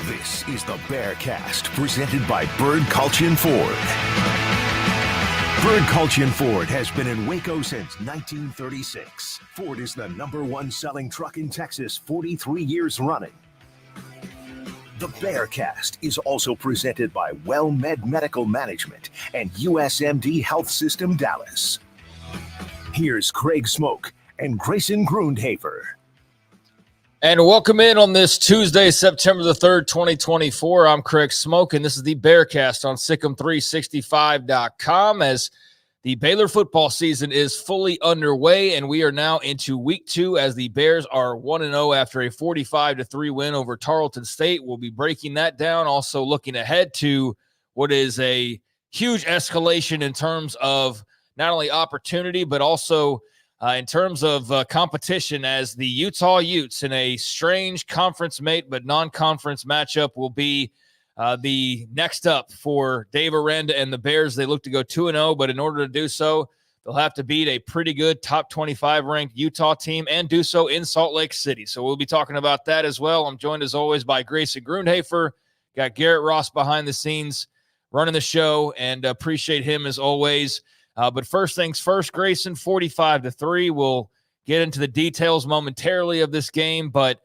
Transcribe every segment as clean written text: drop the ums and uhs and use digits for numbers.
This is the Bearcast, presented by Bird Culture Ford. Bird Culture Ford has been in Waco since 1936. Ford is the #1 selling truck in Texas, 43 years running. The Bearcast is also presented by WellMed Medical Management and USMD Health System Dallas. Here's Craig Smoak and Grayson Grundhoefer. And welcome in on this Tuesday, September the 3rd, 2024. I'm Craig Smoak, and this is the Bearcast on SicEm365.com as the Baylor football season is fully underway, and we are now into week 2 as the Bears are 1-0 after a 45-3 win over Tarleton State. We'll be breaking that down, also looking ahead to what is a huge escalation in terms of not only opportunity, but also in terms of competition, as the Utah Utes in a strange conference mate but non-conference matchup will be the next up for Dave Aranda and the Bears. They look to go 2-0, but in order to do so, they'll have to beat a pretty good top 25 ranked Utah team and do so in Salt Lake City. So we'll be talking about that as well. I'm joined as always by Grayson Grundhoefer. Got Garrett Ross behind the scenes running the show, and appreciate him as always. But first things first, Grayson, 45-3. We'll get into the details momentarily of this game, but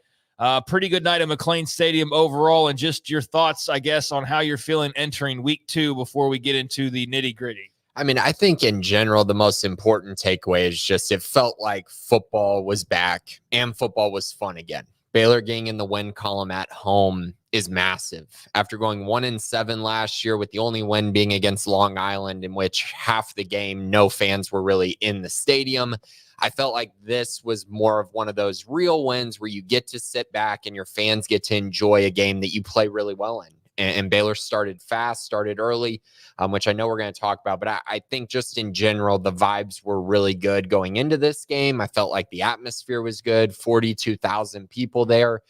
pretty good night at McLean Stadium overall, and just your thoughts, I guess, on how you're feeling entering week 2 before we get into the nitty-gritty. I mean, I think in general, the most important takeaway is just it felt like football was back and football was fun again. Baylor getting in the win column at home is massive. After going 1-7 last year, with the only win being against Long Island, in which half the game, no fans were really in the stadium, I felt like this was more of one of those real wins where you get to sit back and your fans get to enjoy a game that you play really well in. And Baylor started fast, started early, which I know we're going to talk about. But I think just in general, the vibes were really good going into this game. I felt like the atmosphere was good, 42,000 people there.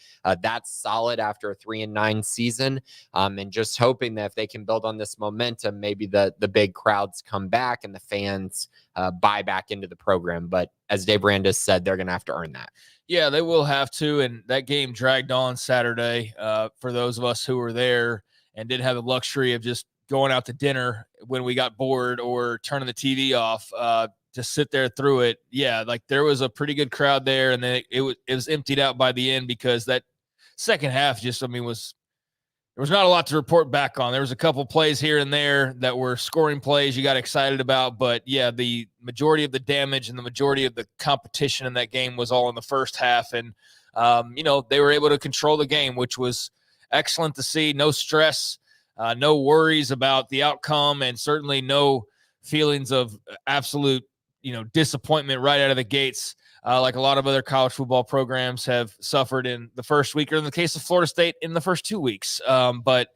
That's solid after a 3-9 season. And just hoping that if they can build on this momentum, maybe the big crowds come back and the fans buy back into the program. But as Dave Aranda said, they're going to have to earn that. Yeah, they will have to, and that game dragged on Saturday for those of us who were there and didn't have the luxury of just going out to dinner when we got bored or turning the TV off to sit there through it. Yeah, like there was a pretty good crowd there, and then it was emptied out by the end because that second half just, there was not a lot to report back on. There was a couple plays here and there that were scoring plays you got excited about, but yeah, the majority of the damage and the majority of the competition in that game was all in the first half. And, they were able to control the game, which was excellent to see. No stress No worries about the outcome, and certainly no feelings of absolute, disappointment right out of the gates, like a lot of other college football programs have suffered in the first week, or in the case of Florida State, in the first 2 weeks. But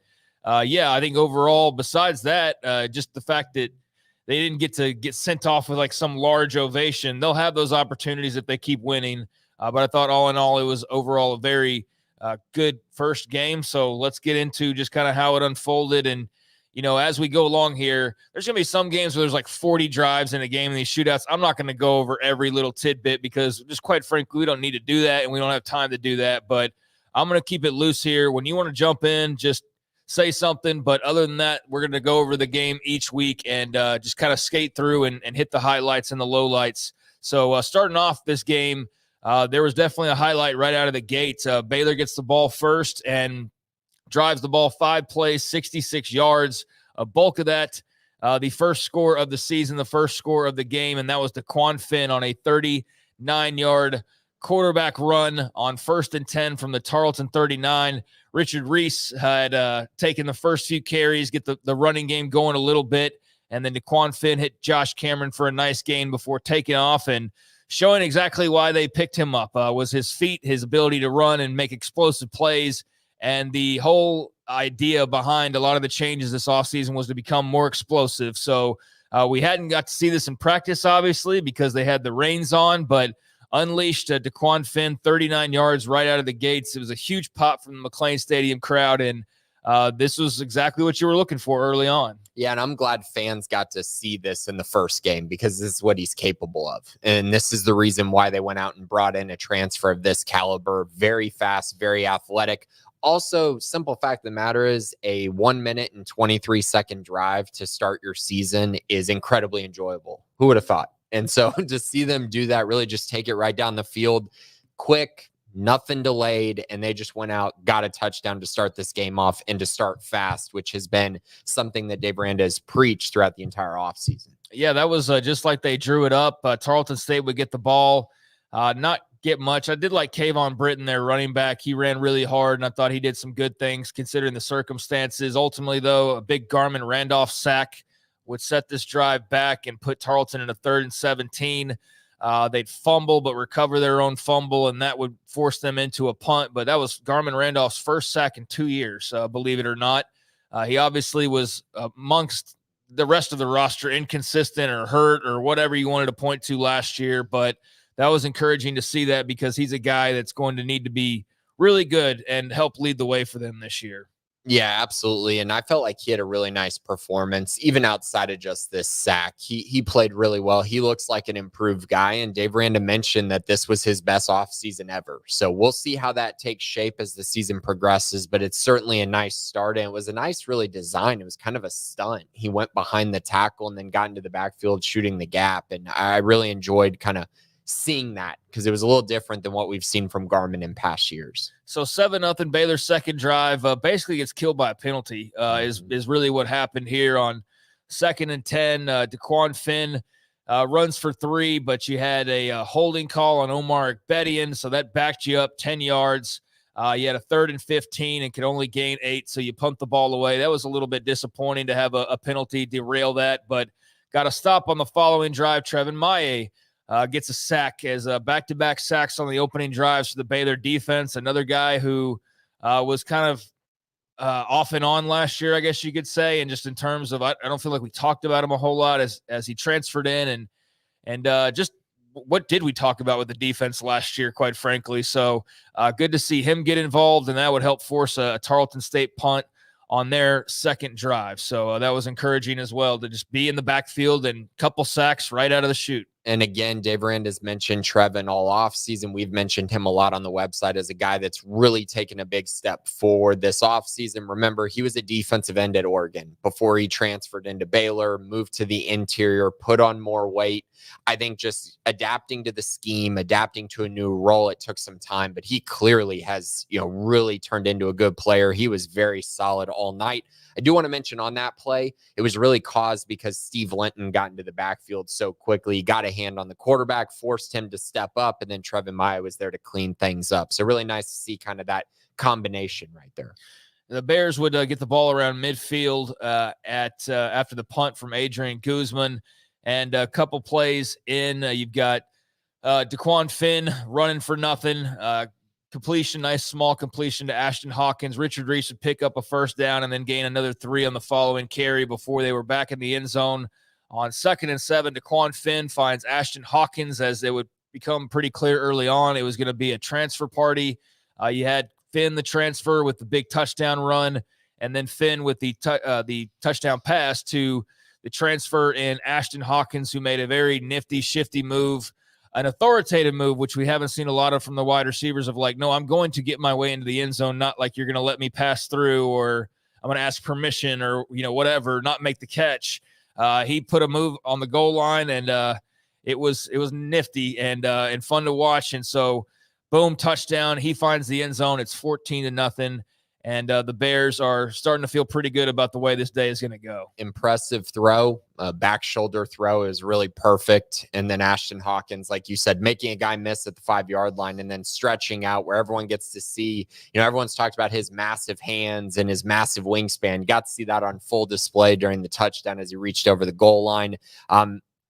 I think overall, besides that, just the fact that they didn't get sent off with like some large ovation. They'll have those opportunities if they keep winning. But I thought all in all, it was overall a very good first game. So let's get into just kind of how it unfolded. And, as we go along here, there's going to be some games where there's like 40 drives in a game in these shootouts. I'm not going to go over every little tidbit because just quite frankly, we don't need to do that. And we don't have time to do that. But I'm going to keep it loose here. When you want to jump in, just say something. But other than that, we're going to go over the game each week and just kind of skate through and hit the highlights and the lowlights. So starting off this game, there was definitely a highlight right out of the gate. Baylor gets the ball first and drives the ball 5 plays, 66 yards. A bulk of that, the first score of the season, the first score of the game, and that was DeQuan Finn on a 39-yard quarterback run on 1st and 10 from the Tarleton 39. Richard Reese had taken the first few carries, get the running game going a little bit, and then DeQuan Finn hit Josh Cameron for a nice gain before taking off and showing exactly why they picked him up. Was his feet, his ability to run and make explosive plays, and the whole idea behind a lot of the changes this offseason was to become more explosive. So we hadn't got to see this in practice, obviously, because they had the reins on, but unleashed DeQuan Finn, 39 yards right out of the gates. It was a huge pop from the McLean Stadium crowd, and this was exactly what you were looking for early on. Yeah, and I'm glad fans got to see this in the first game because this is what he's capable of. And this is the reason why they went out and brought in a transfer of this caliber. Very fast, very athletic. Also, simple fact of the matter is a 1 minute and 23 second drive to start your season is incredibly enjoyable. Who would have thought? And so to see them do that, really just take it right down the field, quick, nothing delayed, and they just went out, got a touchdown to start this game off and to start fast, which has been something that Dave Aranda has preached throughout the entire offseason. Yeah, that was just like they drew it up. Tarleton State would get the ball, not get much. I did like Kayvon Britton, their running back. He ran really hard, and I thought he did some good things considering the circumstances. Ultimately, though, a big Garmin Randolph sack would set this drive back and put Tarleton in a 3rd and 17. They'd fumble but recover their own fumble, and that would force them into a punt. But that was Garmin Randolph's first sack in 2 years, believe it or not. He obviously was amongst the rest of the roster inconsistent or hurt or whatever you wanted to point to last year, but that was encouraging to see that because he's a guy that's going to need to be really good and help lead the way for them this year. Yeah, absolutely. And I felt like he had a really nice performance, even outside of just this sack. He played really well. He looks like an improved guy. And Dave Aranda mentioned that this was his best offseason ever. So we'll see how that takes shape as the season progresses. But it's certainly a nice start. And it was a nice, really design. It was kind of a stunt. He went behind the tackle and then got into the backfield shooting the gap. And I really enjoyed kind of seeing that because it was a little different than what we've seen from Garmin in past years. So 7-0 Baylor's second drive basically gets killed by a penalty is really what happened here on 2nd and 10. DeQuan Finn runs for 3, but you had a holding call on Omar Ekbedian, so that backed you up 10 yards. You had a 3rd and 15 and could only gain 8, so you pumped the ball away. That was a little bit disappointing to have a penalty derail that, but got a stop on the following drive. Trevin Maye gets a sack as back-to-back sacks on the opening drives for the Baylor defense. Another guy who was kind of off and on last year, I guess you could say. And just in terms of, I don't feel like we talked about him a whole lot as he transferred in and just what did we talk about with the defense last year, quite frankly. So good to see him get involved, and that would help force a Tarleton State punt on their second drive. So that was encouraging as well to just be in the backfield and couple sacks right out of the chute. And again, Dave Aranda has mentioned Trevin all off season. We've mentioned him a lot on the website as a guy that's really taken a big step forward this offseason. Remember, he was a defensive end at Oregon before he transferred into Baylor, moved to the interior, put on more weight. I think just adapting to the scheme, adapting to a new role, it took some time, but he clearly has, really turned into a good player. He was very solid all night. I do want to mention on that play, it was really caused because Steve Linton got into the backfield so quickly. He got a hand on the quarterback, forced him to step up, and then Trevin Maye was there to clean things up. So really nice to see kind of that combination right there. the Bears would get the ball around midfield after the punt from Adrian Guzman, and a couple plays in. You've got Daquan Finn running for nothing. Completion, nice small completion to Ashton Hawkins. Richard Reese would pick up a first down and then gain another 3 on the following carry before they were back in the end zone. On 2nd and 7, Daquan Finn finds Ashton Hawkins, as it would become pretty clear early on it was going to be a transfer party. You had Finn, the transfer, with the big touchdown run, and then Finn with the touchdown pass to the transfer in Ashton Hawkins, who made a very nifty, shifty move, an authoritative move, which we haven't seen a lot of from the wide receivers, of like, no, I'm going to get my way into the end zone, not like you're going to let me pass through, or I'm going to ask permission, or, whatever, not make the catch. He put a move on the goal line, and it was nifty and fun to watch. And so, boom, touchdown. He finds the end zone. It's 14-0. And the Bears are starting to feel pretty good about the way this day is going to go. Impressive throw. Back shoulder throw is really perfect. And then Ashton Hawkins, like you said, making a guy miss at the 5-yard line and then stretching out where everyone gets to see, everyone's talked about his massive hands and his massive wingspan. You got to see that on full display during the touchdown as he reached over the goal line.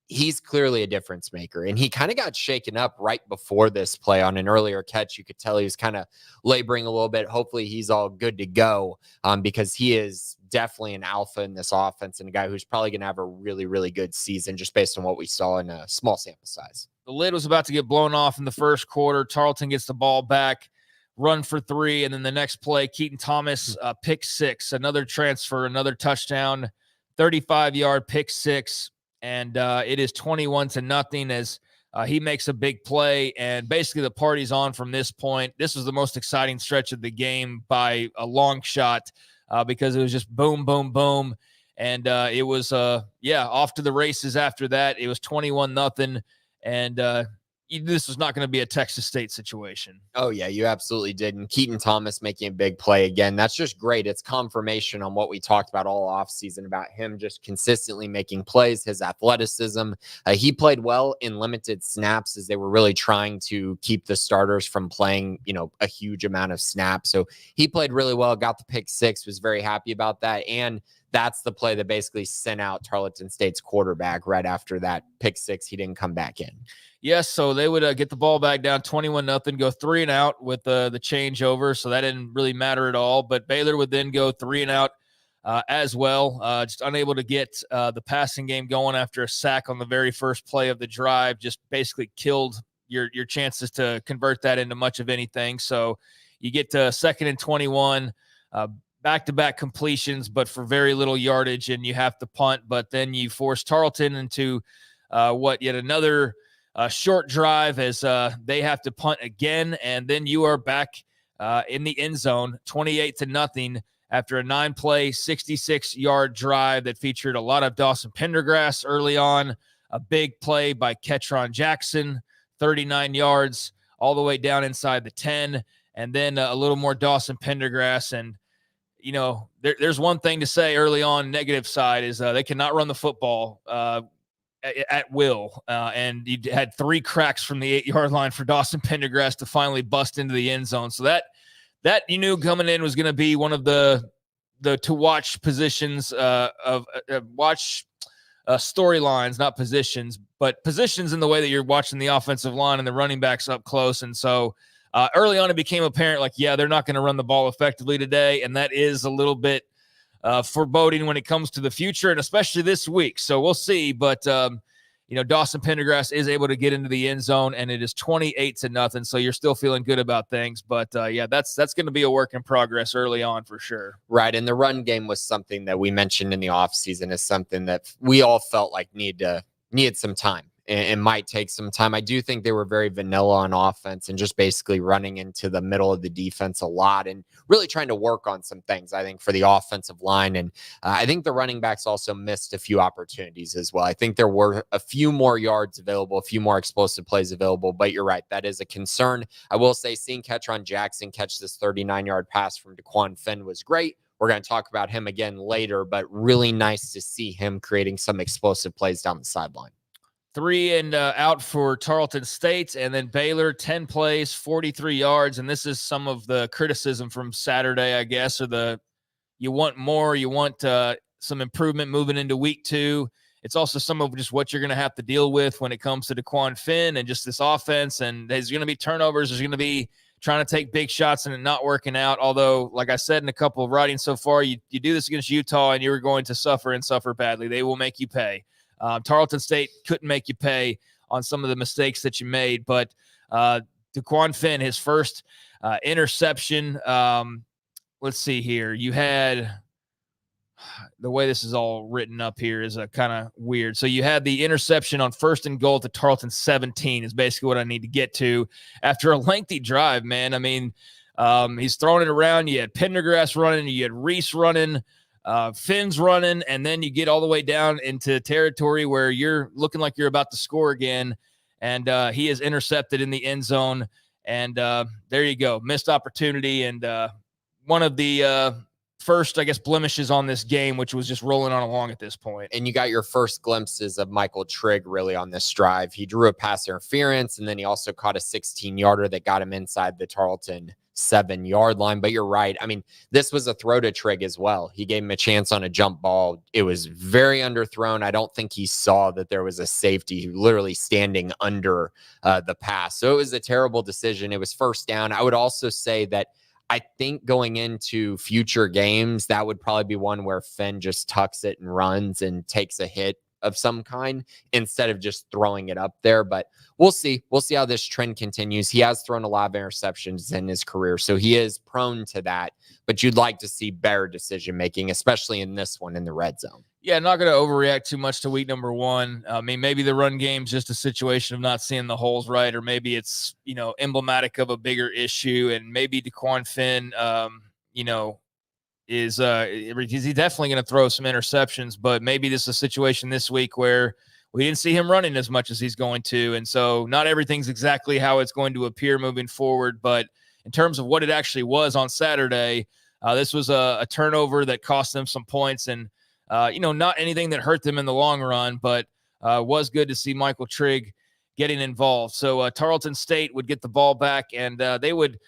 He's clearly a difference maker, and he kind of got shaken up right before this play on an earlier catch. You could tell he was kind of laboring a little bit. Hopefully he's all good to go, because he is definitely an alpha in this offense and a guy who's probably going to have a really, really good season just based on what we saw in a small sample size. The lid was about to get blown off in the first quarter. Tarleton gets the ball back, run for 3, and then the next play, Keaton Thomas, pick 6, another transfer, another touchdown, 35-yard pick 6. And it is 21-0 as he makes a big play. And basically the party's on from this point. This was the most exciting stretch of the game by a long shot, because it was just boom, boom, boom. And it was, off to the races after that. It was 21-0. And this was not going to be a Texas State situation. Oh, yeah, you absolutely did. And Keaton Thomas making a big play again. That's just great. It's confirmation on what we talked about all offseason about him just consistently making plays, his athleticism. He played well in limited snaps as they were really trying to keep the starters from playing, a huge amount of snaps. So he played really well, got the pick 6, was very happy about that. And that's the play that basically sent out Tarleton State's quarterback right after that pick 6. He didn't come back in. Yes, so they would get the ball back down 21-0, go 3 and out with the changeover, so that didn't really matter at all. But Baylor would then go 3 and out as well, just unable to get the passing game going after a sack on the very first play of the drive. Just basically killed your chances to convert that into much of anything. So you get to 2nd and 21, back-to-back completions, but for very little yardage, and you have to punt. But then you force Tarleton into yet another short drive as they have to punt again, and then you are back in the end zone, 28-0 after a 9-play, 66-yard drive that featured a lot of Dawson Pendergrass early on, a big play by Ketron Jackson, 39 yards all the way down inside the 10, and then a little more Dawson Pendergrass. And there's one thing to say early on, negative side is they cannot run the football at will. And you had 3 cracks from the 8-yard line for Dawson Pendergrass to finally bust into the end zone. So that you knew coming in was going to be one of the to watch positions of watch storylines, not positions, but positions in the way that you're watching the offensive line and the running backs up close. And so early on, it became apparent, they're not going to run the ball effectively today. And that is a little bit foreboding when it comes to the future, and especially this week. So we'll see. But, Dawson Pendergrass is able to get into the end zone, and it is 28-0. So you're still feeling good about things. But, that's going to be a work in progress early on for sure. Right. And the run game was something that we mentioned in the offseason as something that we all felt like needed some time. And might take some time. I do think they were very vanilla on offense and just basically running into the middle of the defense a lot and really trying to work on some things, I think, for the offensive line. And I think the running backs also missed a few opportunities as well. I think there were a few more yards available, a few more explosive plays available, but you're right. That is a concern. I will say seeing Ketron Jackson catch this 39-yard pass from Daquan Finn was great. We're going to talk about him again later, but really nice to see him creating some explosive plays down the sideline. 3 and out for Tarleton State, and then Baylor, 10 plays, 43 yards. And this is some of the criticism from Saturday, I guess, or the you want more. You want some improvement moving into week 2. It's also some of just what you're going to have to deal with when it comes to DeQuan Finn and just this offense. And there's going to be turnovers. There's going to be trying to take big shots and it not working out. Although, like I said in a couple of writings so far, you do this against Utah and you're going to suffer and suffer badly. They will make you pay. Tarleton State couldn't make you pay on some of the mistakes that you made. But DeQuan Finn, his first interception, let's see here. You had the way this is all written up here is kind of weird. So you had the interception on 1st and goal at the Tarleton 17 is basically what I need to get to after a lengthy drive, man. I mean, he's throwing it around. You had Pendergrass running, you had Reese running, Finn's running, and then you get all the way down into territory where you're looking like you're about to score again, and he is intercepted in the end zone. And there you go. Missed opportunity, and one of the first, I guess, blemishes on this game, which was just rolling on along at this point. And you got your first glimpses of Michael Trigg really on this drive. He drew a pass interference, and then he also caught a 16-yarder that got him inside the Tarleton 7-yard line. But you're right. I mean, this was a throw to Trigg as well. He gave him a chance on a jump ball. It was very underthrown. I don't think he saw that there was a safety literally standing under the pass. So it was a terrible decision. It was first down. I would also say that I think going into future games, that would probably be one where Finn just tucks it and runs and takes a hit of some kind instead of just throwing it up there. But we'll see. We'll see how this trend continues. He has thrown a lot of interceptions in his career, so he is prone to that. But you'd like to see better decision making, especially in this one in the red zone. Yeah, not going to overreact too much to week number 1. I mean, maybe the run game's just a situation of not seeing the holes right, or maybe it's, emblematic of a bigger issue, and maybe DeQuan Finn, is he's definitely going to throw some interceptions, but maybe this is a situation this week where we didn't see him running as much as he's going to, and so not everything's exactly how it's going to appear moving forward, but in terms of what it actually was on Saturday, this was a turnover that cost them some points, and not anything that hurt them in the long run, but was good to see Michael Trigg getting involved. So Tarleton State would get the ball back, and they would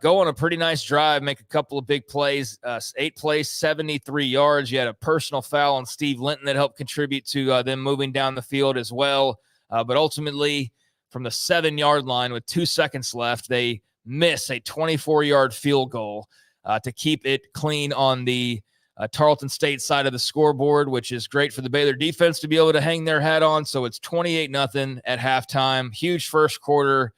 go on a pretty nice drive, make a couple of big plays, 8 plays, 73 yards. You had a personal foul on Steve Linton that helped contribute to them moving down the field as well. But ultimately, from the 7-yard line with 2 seconds left, they miss a 24-yard field goal to keep it clean on the Tarleton State side of the scoreboard, which is great for the Baylor defense to be able to hang their hat on. So it's 28-0 at halftime. Huge first quarter.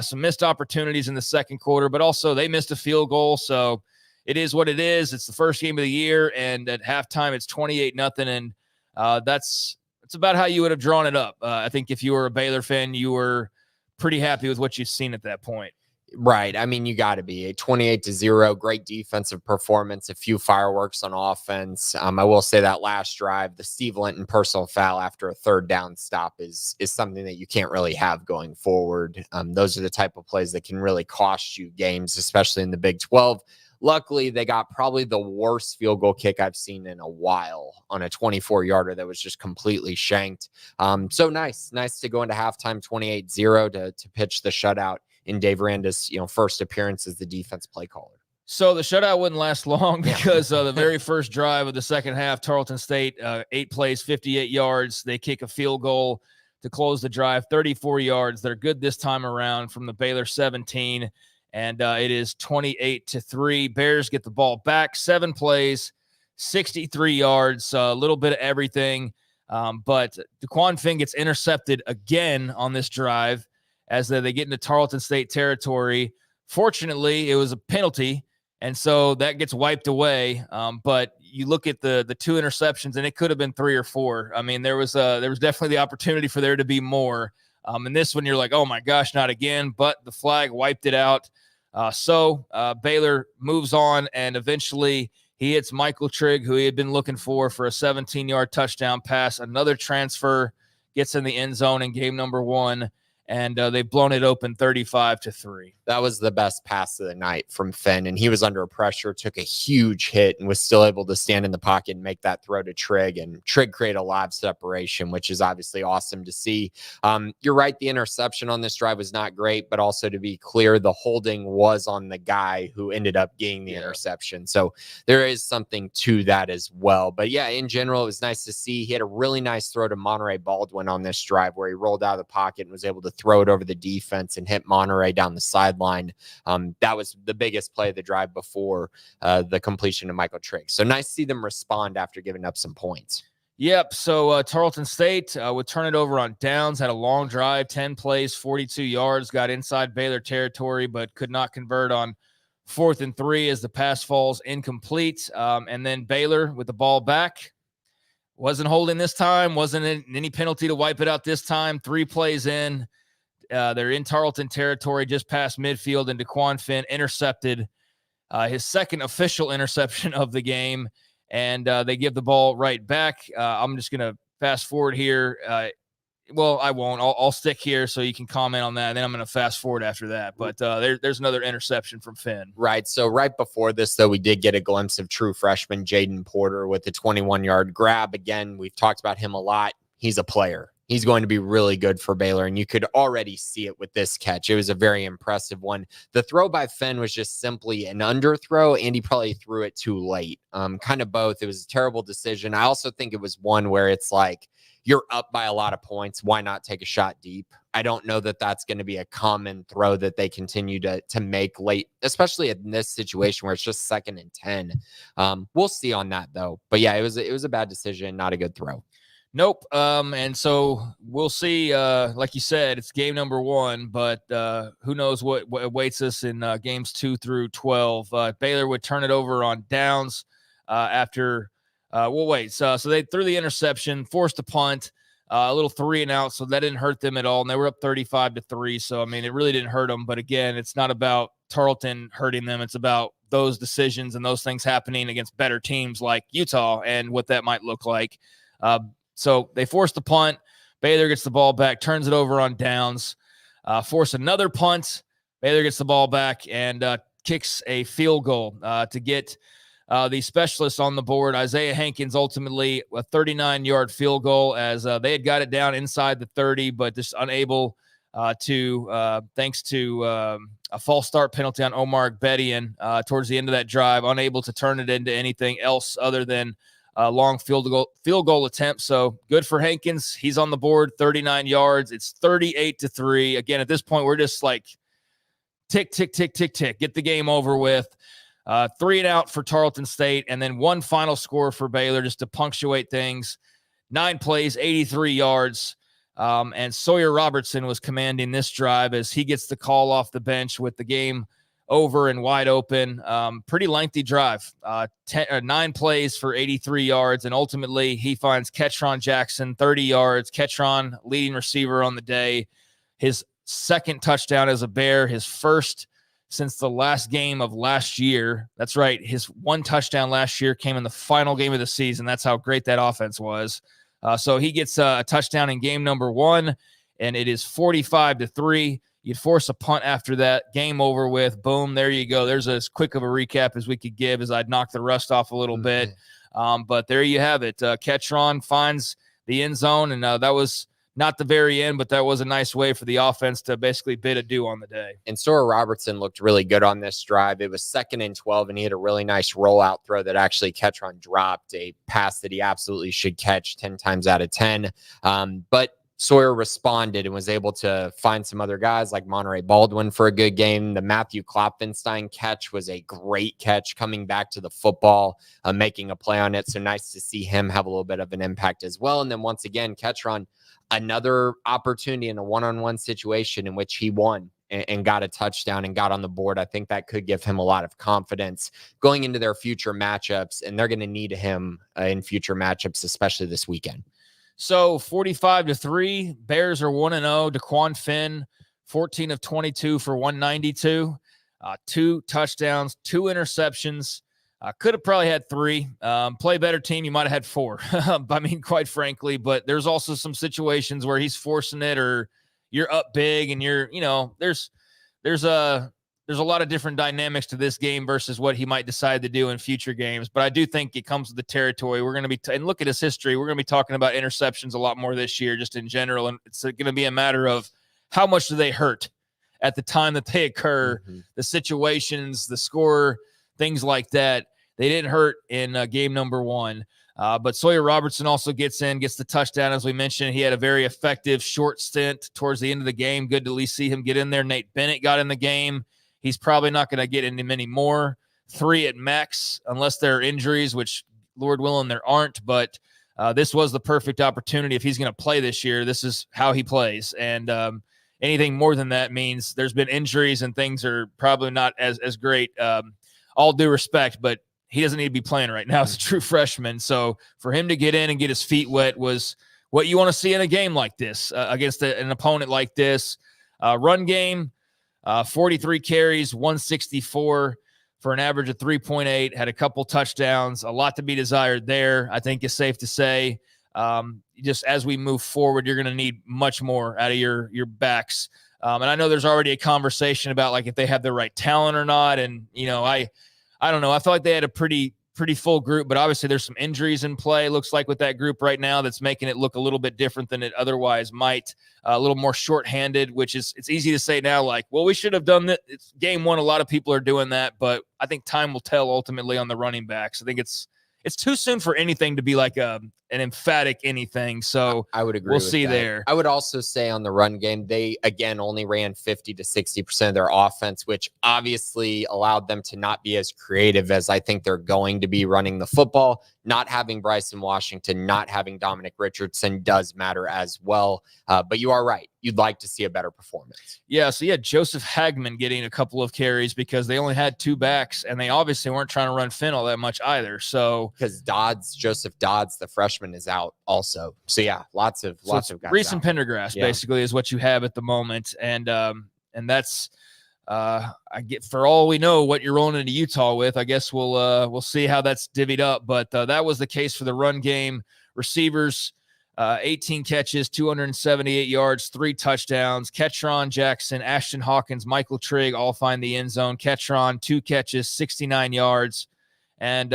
Some missed opportunities in the second quarter, but also they missed a field goal. So it is what it is. It's the first game of the year, and at halftime it's 28-0, and that's about how you would have drawn it up. I think if you were a Baylor fan, you were pretty happy with what you've seen at that point. Right. I mean, you got to be a 28-0, great defensive performance, a few fireworks on offense. I will say that last drive, the Steve Linton personal foul after a third down stop is something that you can't really have going forward. Those are the type of plays that can really cost you games, especially in the Big 12. Luckily, they got probably the worst field goal kick I've seen in a while on a 24-yarder that was just completely shanked. So nice to go into halftime 28-0 to pitch the shutout in Dave Aranda's first appearance as the defense play caller. So the shutout wouldn't last long because the very first drive of the second half, Tarleton State, 8 plays, 58 yards. They kick a field goal to close the drive, 34 yards. They're good this time around from the Baylor 17, and it is 28-3. Bears get the ball back, 7 plays, 63 yards, a little bit of everything. But DeQuan Finn gets intercepted again on this drive as they get into Tarleton State territory. Fortunately, it was a penalty, and so that gets wiped away. But you look at the 2 interceptions, and it could have been 3 or 4. I mean, there was definitely the opportunity for there to be more. And this one, you're like, oh my gosh, not again. But the flag wiped it out. So Baylor moves on, and eventually he hits Michael Trigg, who he had been looking for a 17-yard touchdown pass. Another transfer gets in the end zone in game number 1. And they've blown it open 35-3. That was the best pass of the night from Finn, and he was under pressure, took a huge hit, and was still able to stand in the pocket and make that throw to Trigg, and Trigg created a live separation, which is obviously awesome to see. You're right, the interception on this drive was not great, but also to be clear, the holding was on the guy who ended up getting the interception. So there is something to that as well. But yeah, in general, it was nice to see. He had a really nice throw to Monterey Baldwin on this drive where he rolled out of the pocket and was able to throw it over the defense and hit Monterey down the sideline. That was the biggest play of the drive before the completion of Michael Trigg. So nice to see them respond after giving up some points. Yep. So Tarleton State would turn it over on downs, had a long drive, 10 plays, 42 yards, got inside Baylor territory, but could not convert on 4th and 3 as the pass falls incomplete. And then Baylor with the ball back. Wasn't holding this time, wasn't any penalty to wipe it out this time. 3 plays in. They're in Tarleton territory, just past midfield, and DeQuan Finn intercepted his second official interception of the game, and they give the ball right back. I'm just going to fast forward here. Well, I won't. I'll stick here so you can comment on that, and then I'm going to fast forward after that. But there's another interception from Finn. Right. So right before this, though, we did get a glimpse of true freshman Jaden Porter with the 21-yard grab. Again, we've talked about him a lot. He's a player. He's going to be really good for Baylor, and you could already see it with this catch. It was a very impressive one. The throw by Finn was just simply an underthrow, and he probably threw it too late. Kind of both. It was a terrible decision. I also think it was one where it's like, you're up by a lot of points. Why not take a shot deep? I don't know that that's going to be a common throw that they continue to make late, especially in this situation where it's just 2nd and 10. We'll see on that, though. But yeah, it was a bad decision, not a good throw. Nope. And so we'll see. Like you said, it's game number 1, but who knows what awaits us in games 2 through 12. Baylor would turn it over on downs after. We'll wait. So they threw the interception, forced a punt, a little 3 and out. So that didn't hurt them at all. And they were up 35-3. So, I mean, it really didn't hurt them. But again, it's not about Tarleton hurting them. It's about those decisions and those things happening against better teams like Utah and what that might look like. So they forced the punt. Baylor gets the ball back, turns it over on downs, force another punt. Baylor gets the ball back and kicks a field goal to get the specialists on the board. Isaiah Hankins ultimately a 39-yard field goal as they had got it down inside the 30, but just unable to, thanks to a false start penalty on Omar Gbedian towards the end of that drive, unable to turn it into anything else other than long field goal attempt. So good for Hankins. He's on the board, 39 yards. It's 38-3. Again, at this point, we're just like tick, tick, tick, tick, tick. Get the game over with. 3 and out for Tarleton State, and then one final score for Baylor just to punctuate things. 9 plays, 83 yards. And Sawyer Robertson was commanding this drive as he gets the call off the bench with the game over and wide open. Pretty lengthy drive. 9 plays for 83 yards, and ultimately he finds Ketron Jackson, 30 yards. Ketron, leading receiver on the day. His second touchdown as a Bear, his first since the last game of last year. That's right. His 1 touchdown last year came in the final game of the season. That's how great that offense was. So he gets a touchdown in game number 1, and it is 45-3. You'd force a punt after that. Game over with. Boom. There you go. There's as quick of a recap as we could give as I'd knock the rust off a little bit. But there you have it. Ketron finds the end zone, and that was not the very end, but that was a nice way for the offense to basically bid adieu on the day. And Sawyer Robertson looked really good on this drive. It was 2nd and 12, and he had a really nice rollout throw that actually Ketron dropped, a pass that he absolutely should catch 10 times out of 10. But Sawyer responded and was able to find some other guys like Monterey Baldwin for a good game. The Matthew Klopfenstein catch was a great catch, coming back to the football, making a play on it. So nice to see him have a little bit of an impact as well. And then once again, Ketron, another opportunity in a one-on-one situation in which he won and got a touchdown and got on the board. I think that could give him a lot of confidence going into their future matchups, and they're going to need him in future matchups, especially this weekend. So 45-3, Bears are 1-0. DeQuan Finn, 14 of 22 for 192, 2 touchdowns, 2 interceptions. Could have probably had 3. Play better team, you might have had 4. I mean, quite frankly, but there's also some situations where he's forcing it, or you're up big and there's there's a lot of different dynamics to this game versus what he might decide to do in future games. But I do think it comes with the territory. We're going to be, and look at his history. We're going to be talking about interceptions a lot more this year, just in general. And it's going to be a matter of how much do they hurt at the time that they occur, the situations, the score, things like that. They didn't hurt in game number 1. But Sawyer Robertson also gets the touchdown. As we mentioned, he had a very effective short stint towards the end of the game. Good to at least see him get in there. Nate Bennett got in the game. He's probably not going to get into many more. 3 at max, unless there are injuries, which Lord willing there aren't. But this was the perfect opportunity. If he's going to play this year, this is how he plays. And anything more than that means there's been injuries and things are probably not as great. All due respect, but he doesn't need to be playing right now as a true freshman. So for him to get in and get his feet wet was what you want to see in a game like this against an opponent like this. Run game, 43 carries, 164 for an average of 3.8, had a couple touchdowns, a lot to be desired there. I think it's safe to say just as we move forward, you're going to need much more out of your backs. And I know there's already a conversation about like if they have the right talent or not. And, I don't know. I feel like they had a pretty full group, but obviously there's some injuries in play. Looks like with that group right now, that's making it look a little bit different than it otherwise might. A little more shorthanded, which is, it's easy to say now, like, well, we should have done that. It's game 1. A lot of people are doing that, but I think time will tell ultimately on the running backs. I think it's too soon for anything to be like an emphatic anything. So I would agree. We'll with see that. there. I would also say on the run game, they again only ran 50 to 60% of their offense, which obviously allowed them to not be as creative as I think they're going to be running the football. Not having Bryson Washington, not having Dominic Richardson does matter as well. But you are right. You'd like to see a better performance. Yeah, so you had Joseph Hagman getting a couple of carries because they only had 2 backs, and they obviously weren't trying to run Finn all that much either. So because Joseph Dodds, the freshman, is out also. So yeah, lots of guys. Reese and out. Pendergrass basically is what you have at the moment, and that's I get, for all we know, what you're rolling into Utah with. I guess we'll see how that's divvied up, but that was the case for the run game. Receivers, 18 catches, 278 yards, 3 touchdowns. Ketron Jackson, Ashton Hawkins, Michael Trigg all find the end zone. Ketron, 2 catches, 69 yards, and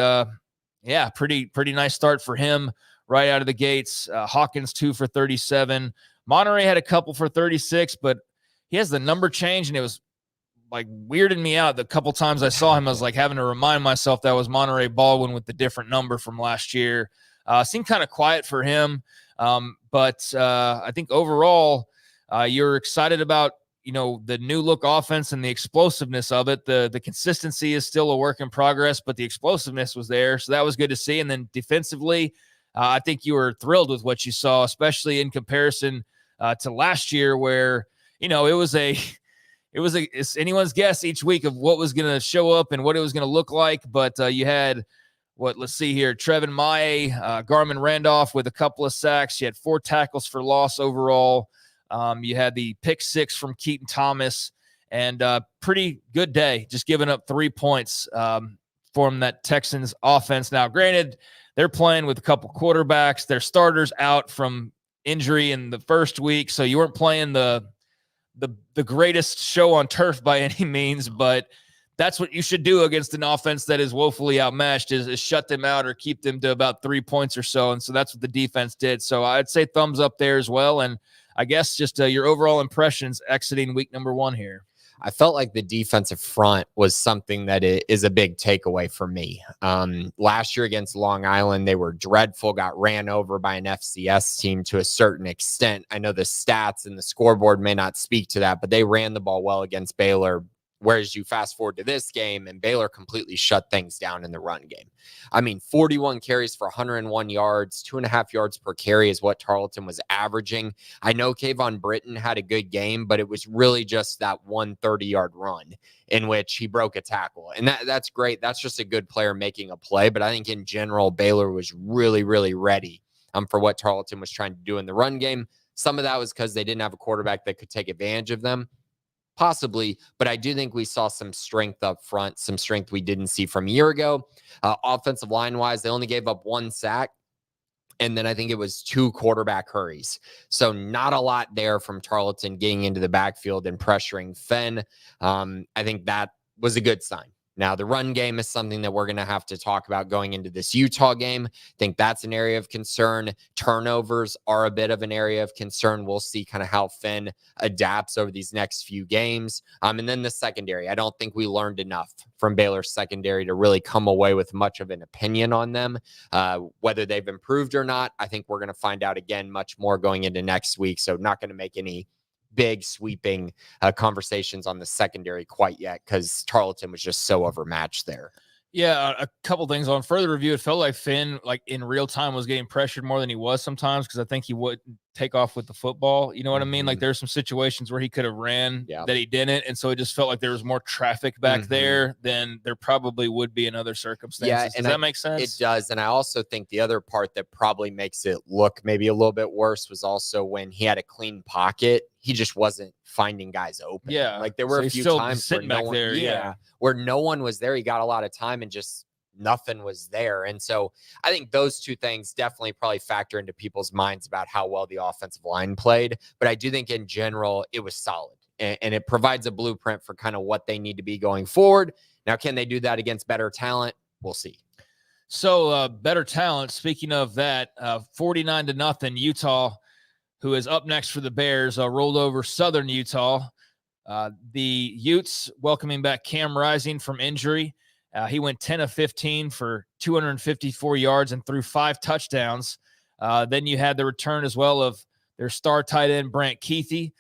pretty nice start for him right out of the gates. Hawkins 2 for 37. Monterey had a couple for 36, but he has the number change, and it was like weirding me out. The couple times I saw him, I was like having to remind myself that was Monterey Baldwin with the different number from last year. Seemed kind of quiet for him. But I think overall, you're excited about, the new look offense and the explosiveness of it. The consistency is still a work in progress, but the explosiveness was there. So that was good to see. And then defensively, I think you were thrilled with what you saw, especially in comparison to last year where, it's anyone's guess each week of what was going to show up and what it was going to look like. But you had let's see here. Trevin Maye, Garmin Randolph with a couple of sacks. You had 4 tackles for loss overall. You had the pick 6 from Keaton Thomas, and pretty good day, just giving up 3 points from that Texans offense. Now, granted, they're playing with a couple quarterbacks. Their starters out from injury in the first week, so you weren't playing the greatest show on turf by any means, but that's what you should do against an offense that is woefully outmatched is shut them out or keep them to about 3 points or so. And so that's what the defense did. So I'd say thumbs up there as well. And I guess just your overall impressions exiting week number 1 here. I felt like the defensive front was something that is a big takeaway for me. Last year against Long Island, they were dreadful, got ran over by an FCS team to a certain extent. I know the stats and the scoreboard may not speak to that, but they ran the ball well against Baylor. Whereas you fast forward to this game and Baylor completely shut things down in the run game. 41 carries for 101 yards, 2.5 yards per carry is what Tarleton was averaging. I know Kayvon Britton had a good game, but it was really just that 130-yard run in which he broke a tackle. And that's great. That's just a good player making a play. But I think in general, Baylor was really, really ready for what Tarleton was trying to do in the run game. Some of that was because they didn't have a quarterback that could take advantage of them. Possibly, but I do think we saw some strength up front, some strength we didn't see from a year ago. Offensive line-wise, they only gave up 1 sack. And then I think it was 2 quarterback hurries. So not a lot there from Tarleton getting into the backfield and pressuring Fenn. I think that was a good sign. Now, the run game is something that we're going to have to talk about going into this Utah game. I think that's an area of concern. Turnovers are a bit of an area of concern. We'll see kind of how Fenn adapts over these next few games. And then the secondary. I don't think we learned enough from Baylor's secondary to really come away with much of an opinion on them. Whether they've improved or not, I think we're going to find out again much more going into next week. So not going to make any big sweeping conversations on the secondary quite yet because Tarleton was just so overmatched there. Yeah, a couple things on further review. It felt like Fenn, like in real time, was getting pressured more than he was sometimes because I think he would take off with the football. You know what I mean? Like there's some situations where he could have ran that he didn't, and so it just felt like there was more traffic back there than there probably would be in other circumstances. Yeah, Does that make sense? It does, and I also think the other part that probably makes it look maybe a little bit worse was also when he had a clean pocket, he just wasn't finding guys open. Yeah, like there were a few times where no one, where no one was there. He got a lot of time and just nothing was there. And so I think those two things definitely probably factor into people's minds about how well the offensive line played. But I do think in general, it was solid and it provides a blueprint for kind of what they need to be going forward. Now, can they do that against better talent? We'll see. So better talent. Speaking of that, 49-0 Utah, who is up next for the Bears, rolled over Southern Utah. The Utes welcoming back Cam Rising from injury. He went 10 of 15 for 254 yards and threw 5 touchdowns. Then you had the return as well of their star tight end, Brant Keithy.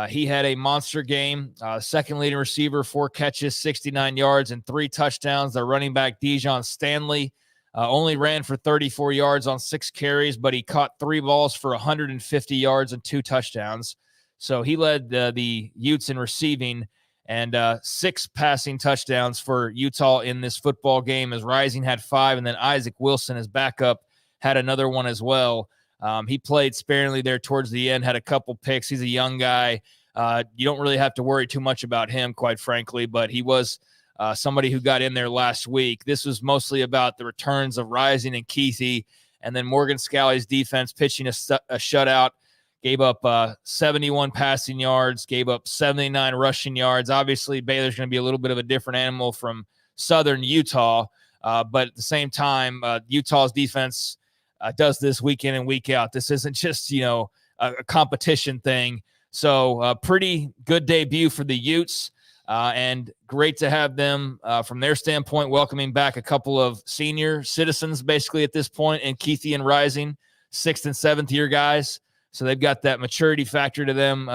He had a monster game. Second leading receiver, 4 catches, 69 yards, and 3 touchdowns. Their running back, Dijon Stanley, only ran for 34 yards on 6 carries, but he caught 3 balls for 150 yards and 2 touchdowns. So he led the Utes in receiving and 6 passing touchdowns for Utah in this football game as Rising had 5, and then Isaac Wilson, his backup, had another one as well. He played sparingly there towards the end, had a couple picks. He's a young guy. You don't really have to worry too much about him, quite frankly, but he was somebody who got in there last week. This was mostly about the returns of Rising and Keithy, and then Morgan Scalley's defense pitching a shutout. Gave up 71 passing yards, gave up 79 rushing yards. Obviously, Baylor's going to be a little bit of a different animal from Southern Utah, but at the same time, Utah's defense does this week in and week out. This isn't just, a competition thing. So pretty good debut for the Utes, and great to have them from their standpoint, welcoming back a couple of senior citizens basically at this point in Keithy and Rising, 6th and 7th year guys. So they've got that maturity factor to them,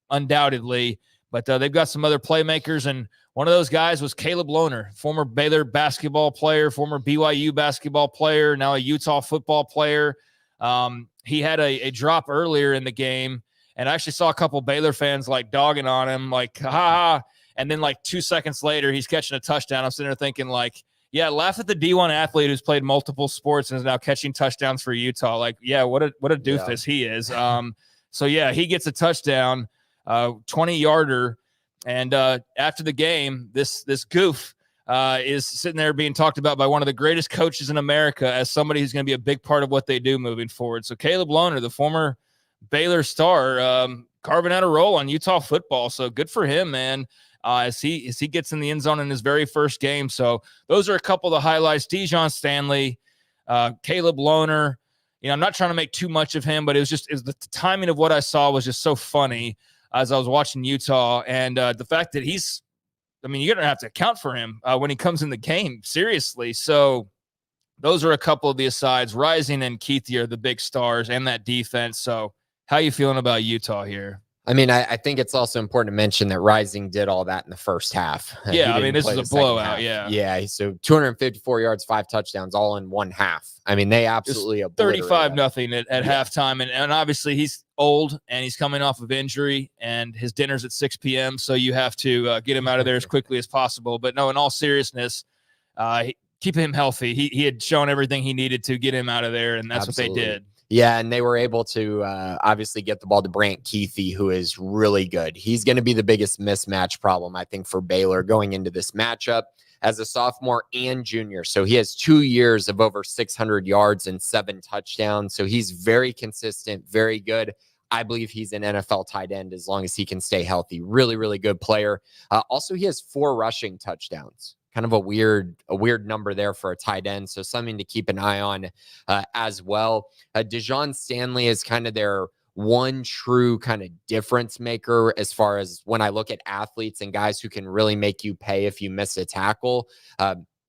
undoubtedly. But they've got some other playmakers, and one of those guys was Caleb Lohner, former Baylor basketball player, former BYU basketball player, now a Utah football player. He had a drop earlier in the game, and I actually saw a couple Baylor fans like dogging on him, like, ha. And then like 2 seconds later, he's catching a touchdown. I'm sitting there thinking like, yeah, laugh at the D1 athlete who's pplayed multiple sports and is now catching touchdowns for Utah. Like, yeah, what a doofus he is. So yeah, he gets a touchdown, 20-yarder. And after the game, this goof is sitting there being talked about by one of the greatest coaches in America as somebody who's going to be a big part of what they do moving forward. So Caleb Lohner, the former Baylor star, carving out a role on Utah football. So good for him, man. As he gets in the end zone in his very first game. So those are a couple of the highlights. Dijon Stanley, Caleb Lohner. I'm not trying to make too much of him, but it was the timing of what I saw was just so funny as I was watching Utah. And the fact that you're going to have to account for him when he comes in the game, seriously. So those are a couple of the asides. Rising and Keithy are the big stars and that defense. So how you feeling about Utah here? I think it's also important to mention that Rising did all that in the first half. Yeah, this is a blowout. Yeah. So 254 yards, 5 touchdowns, all in one half. They absolutely 35-0 at halftime, and obviously he's old and he's coming off of injury, and his dinner's at 6 p.m. So you have to get him out of there as quickly as possible. But no, in all seriousness, keep him healthy. He had shown everything he needed to get him out of there, and that's absolutely what they did. Yeah, and they were able to obviously get the ball to Brant Keithy, who is really good. He's going to be the biggest mismatch problem, I think, for Baylor going into this matchup. as a sophomore and junior. So he has 2 years of over 600 yards and 7 touchdowns. So he's very consistent, very good. I believe he's an NFL tight end as long as he can stay healthy. Really, really good player. Also, he has 4 rushing touchdowns. Kind of a weird number there for a tight end. So something to keep an eye on as well. Dejon Stanley is kind of their one true kind of difference maker as far as when I look at athletes and guys who can really make you pay if you miss a tackle.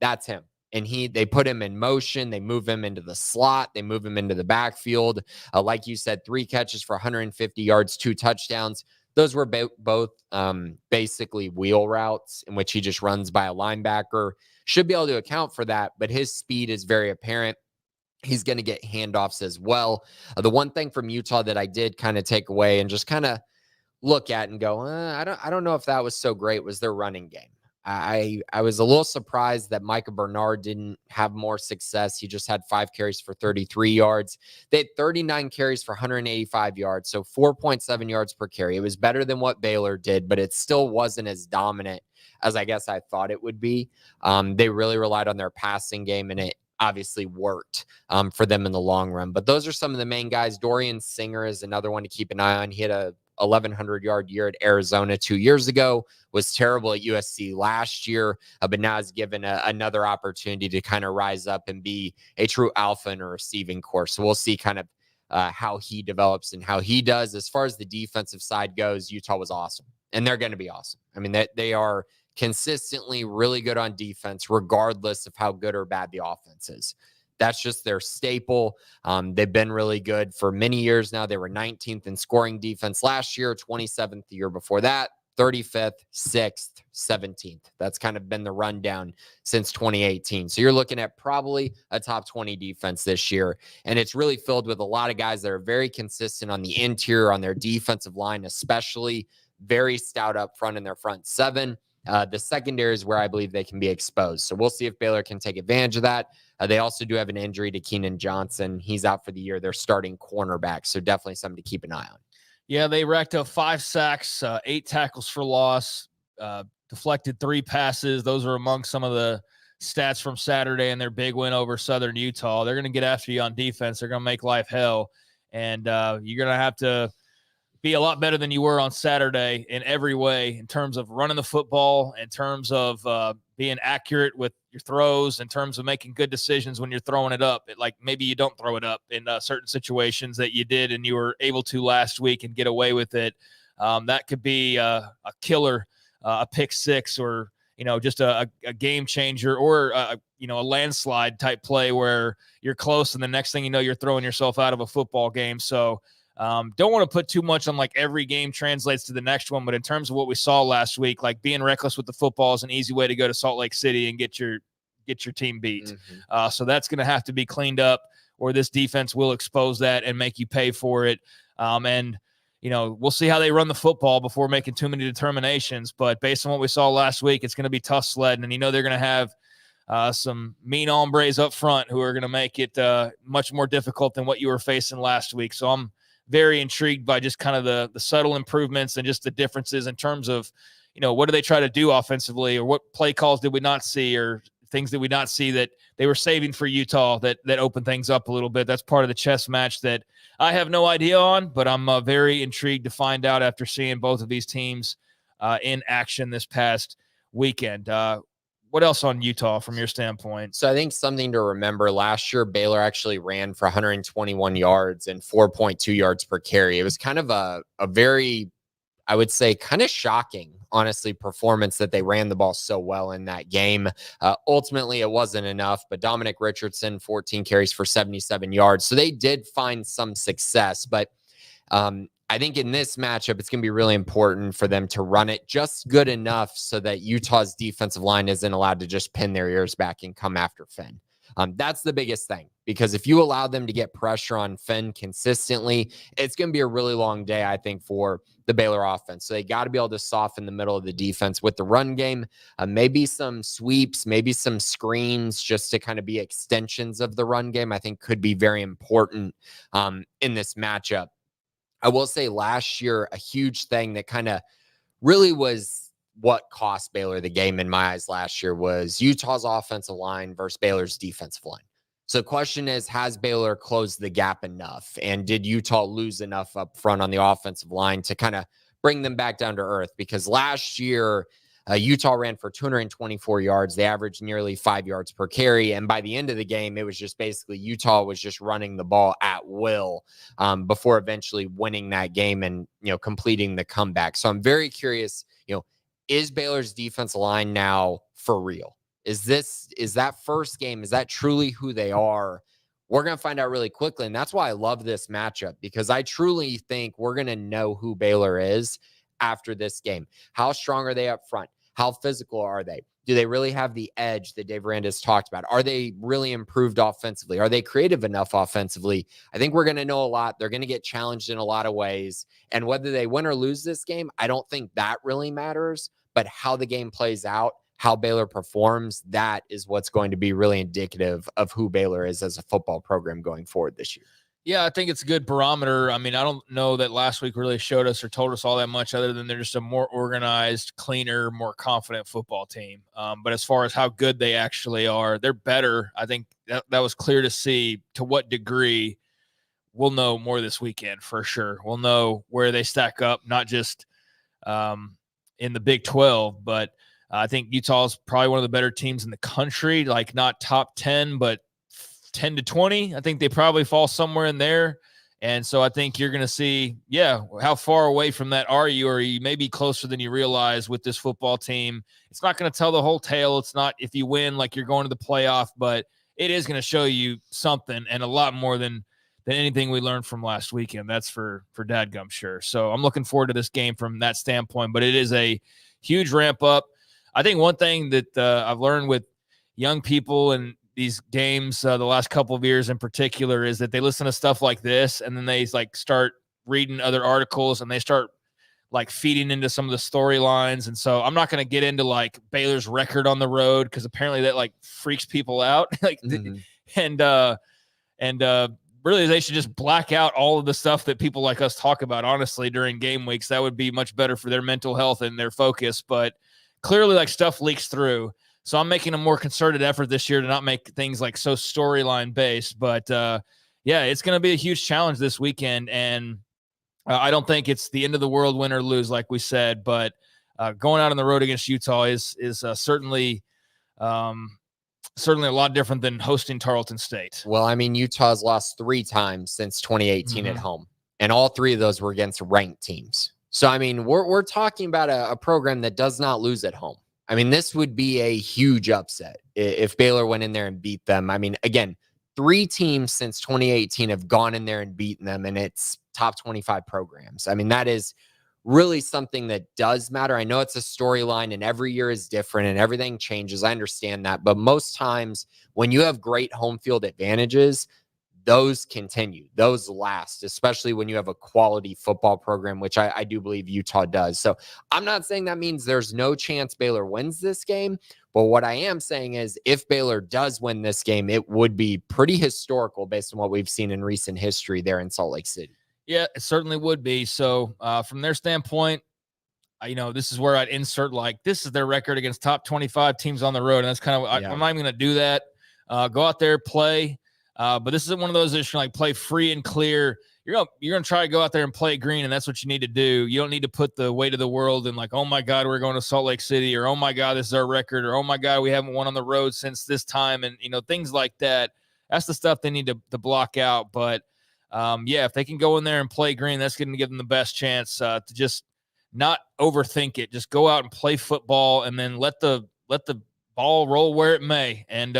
That's him. And they put him in motion. They move him into the slot. They move him into the backfield. Like you said, 3 catches for 150 yards, 2 touchdowns. Those were both basically wheel routes in which he just runs by a linebacker. Should be able to account for that, but his speed is very apparent. He's going to get handoffs as well. The one thing from Utah that I did kind of take away and just kind of look at and go, I don't know if that was so great was their running game. I was a little surprised that Micah Bernard didn't have more success. He just had 5 carries for 33 yards. They had 39 carries for 185 yards, so 4.7 yards per carry. It was better than what Baylor did, but it still wasn't as dominant as I guess I thought it would be. They really relied on their passing game, and it obviously worked for them in the long run. But those are some of the main guys. Dorian Singer is another one to keep an eye on. He had a 1,100-yard year at Arizona 2 years ago, was terrible at USC last year, but now is given another opportunity to kind of rise up and be a true alpha in a receiving corps. So we'll see kind of how he develops and how he does. As far as the defensive side goes, Utah was awesome, and they're going to be awesome. I mean, they are consistently really good on defense, regardless of how good or bad the offense is. That's just their staple. They've been really good for many years now. They were 19th in scoring defense last year, 27th the year before that, 35th, 6th, 17th. That's kind of been the rundown since 2018. So you're looking at probably a top 20 defense this year. And it's really filled with a lot of guys that are very consistent on the interior, on their defensive line, especially very stout up front in their front 7. The secondary is where I believe they can be exposed. So we'll see if Baylor can take advantage of that. They also do have an injury to Keenan Johnson. He's out for the year. They're starting cornerback. So definitely something to keep an eye on. Yeah, they racked up 5 sacks, 8 tackles for loss, deflected 3 passes. Those are among some of the stats from Saturday and their big win over Southern Utah. They're going to get after you on defense. They're going to make life hell. And you're going to have to be a lot better than you were on Saturday in every way, in terms of running the football, in terms of being accurate with your throws, in terms of making good decisions when you're throwing it up. Like maybe you don't throw it up in certain situations that you did and you were able to last week and get away with it. That could be a killer, a pick 6, or just a game changer, or a landslide type play where you're close and the next thing you know, you're throwing yourself out of a football game. So don't want to put too much on like every game translates to the next one, but in terms of what we saw last week, like being reckless with the football is an easy way to go to Salt Lake City and get your team beat. Mm-hmm. So that's going to have to be cleaned up, or this defense will expose that and make you pay for it. And we'll see how they run the football before making too many determinations. But based on what we saw last week, it's going to be tough sledding, and they're going to have some mean hombres up front who are going to make it much more difficult than what you were facing last week. So I'm very intrigued by just kind of the subtle improvements and just the differences in terms of, what do they try to do offensively, or what play calls did we not see, or things that we not see that they were saving for Utah that opened things up a little bit. That's part of the chess match that I have no idea on, but I'm very intrigued to find out after seeing both of these teams in action this past weekend. What else on Utah from your standpoint? So I think something to remember, last year, Baylor actually ran for 121 yards and 4.2 yards per carry. It was kind of a very, I would say, kind of shocking, honestly, performance that they ran the ball so well in that game. Ultimately, it wasn't enough, but Dominic Richardson, 14 carries for 77 yards. So they did find some success, but I think in this matchup, it's going to be really important for them to run it just good enough so that Utah's defensive line isn't allowed to just pin their ears back and come after Finn. That's the biggest thing, because if you allow them to get pressure on Finn consistently, it's going to be a really long day, I think, for the Baylor offense. So they got to be able to soften the middle of the defense with the run game, maybe some sweeps, maybe some screens, just to kind of be extensions of the run game, I think could be very important in this matchup. I will say last year, a huge thing that kind of really was what cost Baylor the game in my eyes last year was Utah's offensive line versus Baylor's defensive line. So the question is, has Baylor closed the gap enough? And did Utah lose enough up front on the offensive line to kind of bring them back down to earth? Because last year, Utah ran for 224 yards. They averaged nearly 5 yards per carry. And by the end of the game, it was just basically Utah was just running the ball at will before eventually winning that game and, completing the comeback. So I'm very curious, is Baylor's defensive line now for real? Is that first game, is that truly who they are? We're going to find out really quickly. And that's why I love this matchup, because I truly think we're going to know who Baylor is after this game. How strong are they up front? How physical are they? Do they really have the edge that Dave Aranda's talked about? Are they really improved offensively? Are they creative enough offensively? I think we're going to know a lot. They're going to get challenged in a lot of ways. And whether they win or lose this game, I don't think that really matters. But how the game plays out, how Baylor performs, that is what's going to be really indicative of who Baylor is as a football program going forward this year. Yeah, I think it's a good barometer. I mean, I don't know that last week really showed us or told us all that much other than they're just a more organized, cleaner, more confident football team. But as far as how good they actually are, they're better. I think that was clear to see. To what degree, we'll know more this weekend for sure. We'll know where they stack up, not just in the Big 12, but I think Utah's probably one of the better teams in the country, like not top 10, but 10 to 20. I think they probably fall somewhere in there. And so I think you're going to see, how far away from that are you? Or you may be closer than you realize with this football team. It's not going to tell the whole tale. It's not if you win, like you're going to the playoff, but it is going to show you something and a lot more than anything we learned from last weekend. That's for dadgum sure. So I'm looking forward to this game from that standpoint, but it is a huge ramp up. I think one thing that I've learned with young people and these games the last couple of years in particular is that they listen to stuff like this and then they start reading other articles and they start feeding into some of the storylines. And so I'm not going to get into Baylor's record on the road, because apparently that freaks people out. Really they should just black out all of the stuff that people like us talk about, honestly, during game weeks. That would be much better for their mental health and their focus. But clearly stuff leaks through. So I'm making a more concerted effort this year to not make things so storyline based. But it's going to be a huge challenge this weekend. And I don't think it's the end of the world, win or lose, like we said. But going out on the road against Utah is certainly a lot different than hosting Tarleton State. Well, I mean, Utah's lost 3 times since 2018 at home, and all 3 of those were against ranked teams. So, I mean, we're talking about a program that does not lose at home. I mean, this would be a huge upset if Baylor went in there and beat them. I mean, again, 3 teams since 2018 have gone in there and beaten them, and it's top 25 programs. I mean, that is really something that does matter. I know it's a storyline and every year is different and everything changes. I understand that. But most times when you have great home field advantages, those continue, those last, especially when you have a quality football program, which I do believe Utah does. So I'm not saying that means there's no chance Baylor wins this game. But what I am saying is if Baylor does win this game, it would be pretty historical based on what we've seen in recent history there in Salt Lake City. Yeah, it certainly would be. So from their standpoint, this is where I'd insert this is their record against top 25 teams on the road. And that's kind of, I'm not even going to do that. Go out there, play. But this isn't one of those that you play free and clear. You're going to try to go out there and play green, and that's what you need to do. You don't need to put the weight of the world in oh my God, we're going to Salt Lake City, or oh my God, this is our record, or oh my God, we haven't won on the road since this time. And, things like that. That's the stuff they need to block out. But if they can go in there and play green, that's going to give them the best chance to just not overthink it. Just go out and play football, and then let the ball roll where it may. And,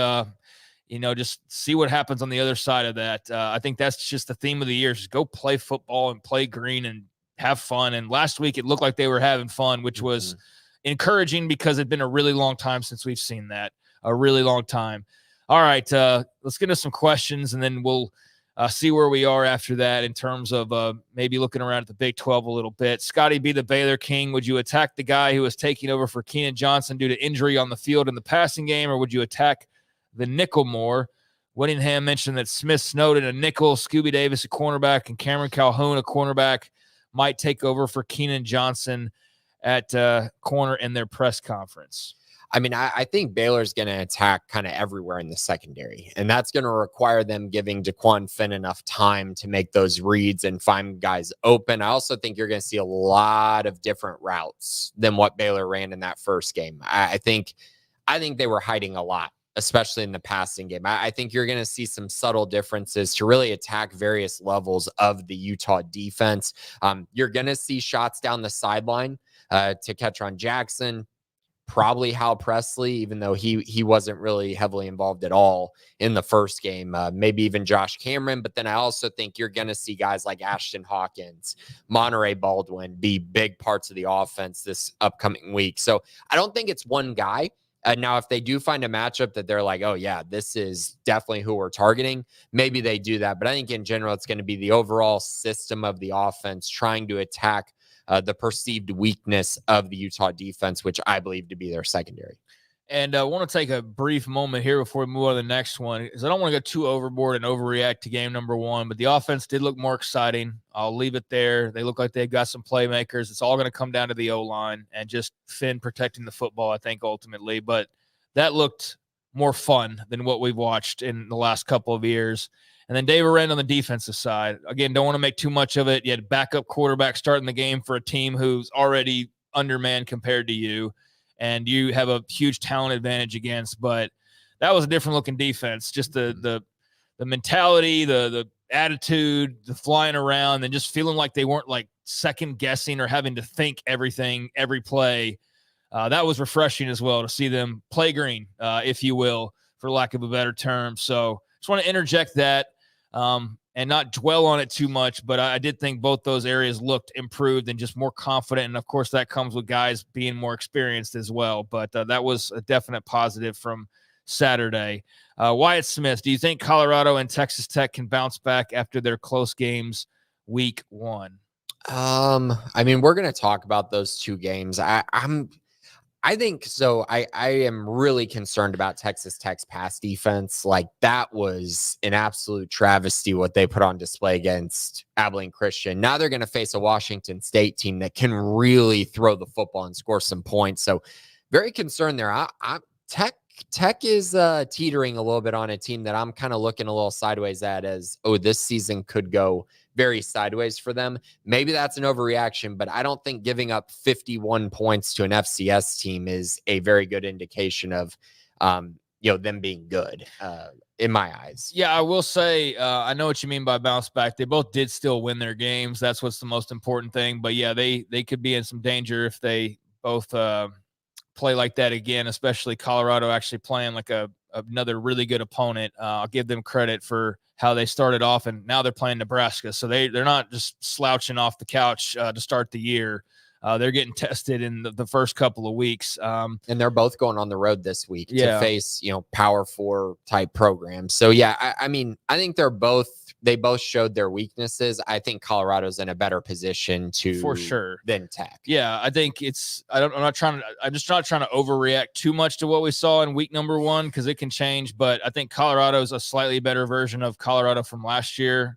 just see what happens on the other side of that. I think that's just the theme of the year. Just go play football and play green and have fun. And last week it looked like they were having fun, which was encouraging because it'd been a really long time since we've seen that. A really long time. All right, let's get into some questions, and then we'll see where we are after that in terms of maybe looking around at the Big 12 a little bit. Scotty B., the Baylor King, would you attack the guy who was taking over for Keenan Johnson due to injury on the field in the passing game, or would you attack the nickel more? Whittingham mentioned that Smith Snowden, a nickel, Scooby Davis, a cornerback, and Cameron Calhoun, a cornerback, might take over for Keenan Johnson at corner in their press conference. I mean, I think Baylor's going to attack kind of everywhere in the secondary, and that's going to require them giving Daquan Finn enough time to make those reads and find guys open. I also think you're going to see a lot of different routes than what Baylor ran in that first game. I think they were hiding a lot, especially in the passing game. I think you're going to see some subtle differences to really attack various levels of the Utah defense. You're going to see shots down the sideline to catch on Jackson, probably Hal Presley, even though he wasn't really heavily involved at all in the first game, maybe even Josh Cameron. But then I also think you're going to see guys like Ashton Hawkins, Monterey Baldwin be big parts of the offense this upcoming week. So I don't think it's one guy. Now, if they do find a matchup that they're like, oh, yeah, this is definitely who we're targeting, maybe they do that. But I think in general, it's going to be the overall system of the offense trying to attack the perceived weakness of the Utah defense, which I believe to be their secondary. And I want to take a brief moment here before we move on to the next one, because I don't want to go too overboard and overreact to game number one, but the offense did look more exciting. I'll leave it there. They look like they've got some playmakers. It's all going to come down to the O-line and just Finn protecting the football, I think, ultimately. But that looked more fun than what we've watched in the last couple of years. And then Dave Arend on the defensive side. Again, don't want to make too much of it. You had backup quarterback starting the game for a team who's already undermanned compared to you, and you have a huge talent advantage against. But that was a different looking defense. Just the mentality, the attitude, the flying around, and just feeling like they weren't like second guessing or having to think everything, every play. That was refreshing as well to see them play green, if you will, for lack of a better term. So just want to interject that. And not dwell on it too much, but I did think both those areas looked improved and just more confident. And of course that comes with guys being more experienced as well. But that was a definite positive from Saturday. Wyatt Smith, do you think Colorado and Texas Tech can bounce back after their close games week one? I mean, we're going to talk about those two games. I think so. I am really concerned about Texas Tech's pass defense. Like, that was an absolute travesty what they put on display against Abilene Christian. Now they're going to face a Washington State team that can really throw the football and score some points. So very concerned there. Tech is teetering a little bit on a team that I'm kind of looking a little sideways at as, oh, this season could go very sideways for them. Maybe that's an overreaction, but I don't think giving up 51 points to an FCS team is a very good indication of, them being good in my eyes. Yeah, I will say, I know what you mean by bounce back. They both did still win their games. That's what's the most important thing. But yeah, they could be in some danger if they both play like that again, especially Colorado actually playing like another really good opponent. I'll give them credit for how they started off, and now they're playing Nebraska. So they're not just slouching off the couch to start the year. They're getting tested in the first couple of weeks. And they're both going on the road this week to face, Power 4 type programs. So yeah, I mean, I think they both showed their weaknesses. I think Colorado's in a better position for sure than Tech. Yeah, I think I'm just not trying to overreact too much to what we saw in week number one, because it can change. But I think Colorado's a slightly better version of Colorado from last year.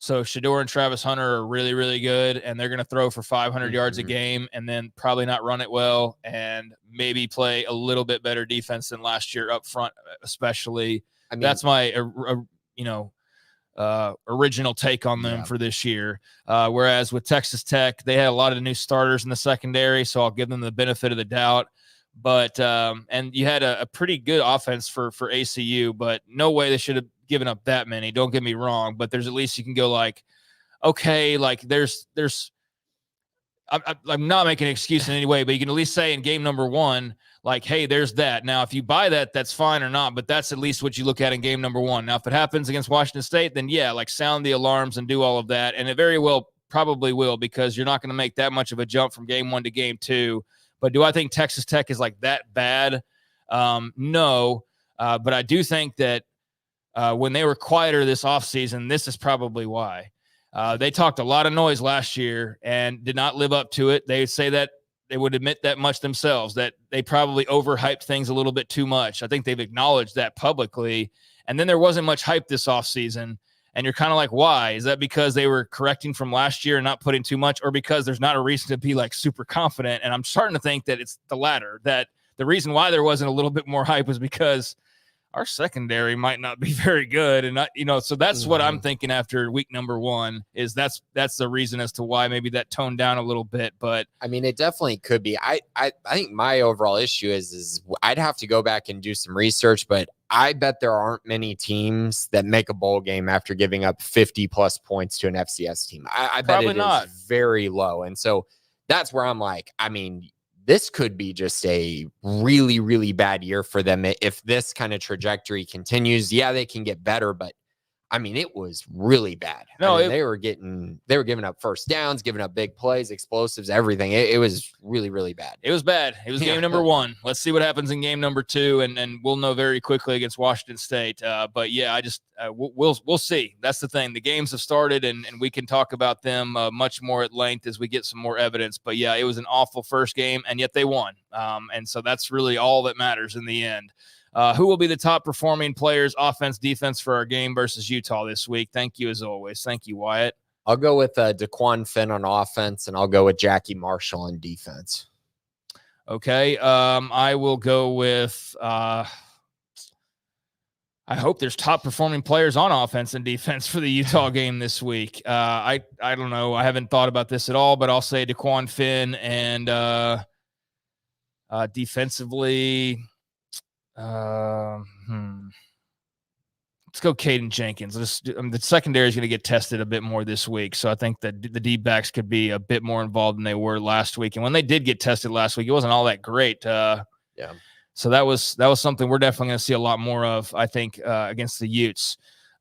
So Shedeur and Travis Hunter are really, really good, and they're going to throw for 500 yards a game and then probably not run it well and maybe play a little bit better defense than last year up front, especially. I mean, that's my, original take on them for this year. Whereas with Texas Tech, they had a lot of new starters in the secondary, so I'll give them the benefit of the doubt. But and you had a pretty good offense for ACU, but no way they should have given up that many. Don't get me wrong, but there's at least you can go like, okay, like there's I'm not making an excuse in any way, but you can at least say in game number one, like, hey, there's that. Now, if you buy that, that's fine or not, but that's at least what you look at in game number one. Now, if it happens against Washington State, then yeah, like sound the alarms and do all of that. And it very well probably will, because you're not going to make that much of a jump from game one to game two. But do I think Texas Tech is like that bad? No. But I do think that when they were quieter this offseason, this is probably why. They talked a lot of noise last year and did not live up to it. They say that they would admit that much themselves, that they probably overhyped things a little bit too much. I think they've acknowledged that publicly. And then there wasn't much hype this offseason. And you're kind of like, why? Is that because they were correcting from last year and not putting too much, or because there's not a reason to be like super confident? And I'm starting to think that it's the latter, that the reason why there wasn't a little bit more hype was because our secondary might not be very good. And not, so that's what I'm thinking after week number 1 is that's the reason as to why maybe that toned down a little bit. But I mean, it definitely could be. I think my overall issue is I'd have to go back and do some research, but I bet there aren't many teams that make a bowl game after giving up 50 plus points to an FCS team. I bet it is very low. And so that's where I'm like, I mean, this could be just a really, really bad year for them. If this kind of trajectory continues, yeah, they can get better, but I mean, it was really bad. No, I mean, they were giving up first downs, giving up big plays, explosives, everything. It was really, really bad. It was bad. It was game number 1. Let's see what happens in game number 2, and we'll know very quickly against Washington State. But yeah, I just we'll see. That's the thing. The games have started, and we can talk about them much more at length as we get some more evidence. But yeah, it was an awful first game, and yet they won. And so that's really all that matters in the end. Who will be the top performing players, offense, defense, for our game versus Utah this week? Thank you, as always. Thank you, Wyatt. I'll go with Daquan Finn on offense, and I'll go with Jackie Marshall on defense. Okay. I will go with I hope there's top performing players on offense and defense for the Utah game this week. I don't know. I haven't thought about this at all, but I'll say Daquan Finn, and defensively, let's go Caden Jenkins. The secondary is going to get tested a bit more this week, so I think that the D-backs could be a bit more involved than they were last week. And when they did get tested last week, it wasn't all that great. So that was something we're definitely going to see a lot more of, I think, against the Utes.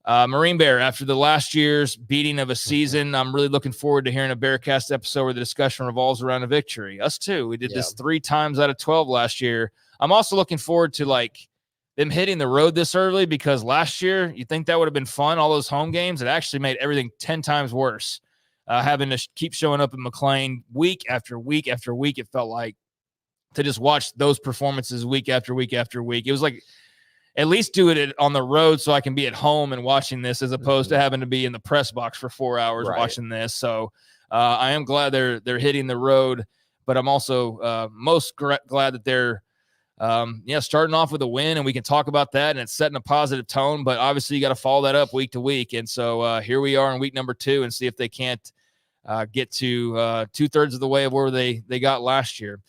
Marine Bear, after the last year's beating of a season, I'm really looking forward to hearing a Bearcast episode where the discussion revolves around a victory. Us too. We did this 3 times out of 12 last year. I'm also looking forward to them hitting the road this early, because last year you think that would have been fun. All those home games, it actually made everything 10 times worse. Having to keep showing up in McLean week after week after week, it felt like, to just watch those performances week after week after week. It was like, at least do it on the road so I can be at home and watching this, as opposed to having to be in the press box for 4 hours watching this. So I am glad they're hitting the road, but I'm also most glad that they're starting off with a win, and we can talk about that, and it's setting a positive tone. But obviously you got to follow that up week to week. And so here we are in week number 2, and see if they can't get to 2/3 of the way of where they got last year.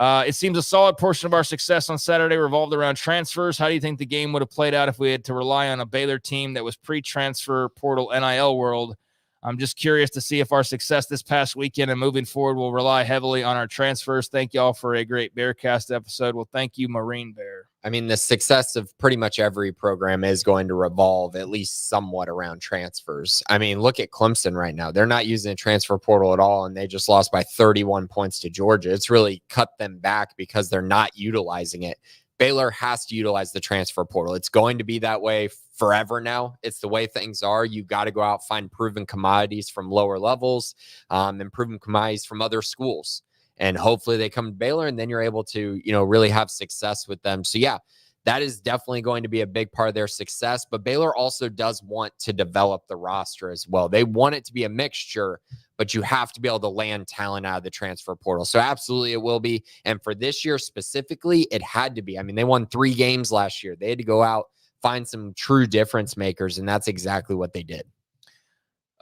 It seems a solid portion of our success on Saturday revolved around transfers. How do you think the game would have played out if we had to rely on a Baylor team that was pre-transfer portal NIL world? I'm just curious to see if our success this past weekend and moving forward will rely heavily on our transfers. Thank y'all for a great Bearcast episode. Well, thank you, Marine Bear. I mean, the success of pretty much every program is going to revolve at least somewhat around transfers. I mean, look at Clemson right now. They're not using a transfer portal at all, and they just lost by 31 points to Georgia. It's really cut them back because they're not utilizing it. Baylor has to utilize the transfer portal. It's going to be that way forever now. It's the way things are. You got to go out, find proven commodities from lower levels, and proven commodities from other schools. And hopefully they come to Baylor, and then you're able to, really have success with them. So yeah, that is definitely going to be a big part of their success. But Baylor also does want to develop the roster as well. They want it to be a mixture, but you have to be able to land talent out of the transfer portal. So absolutely it will be. And for this year specifically, it had to be. I mean, they won 3 games last year. They had to go out, find some true difference makers, and that's exactly what they did.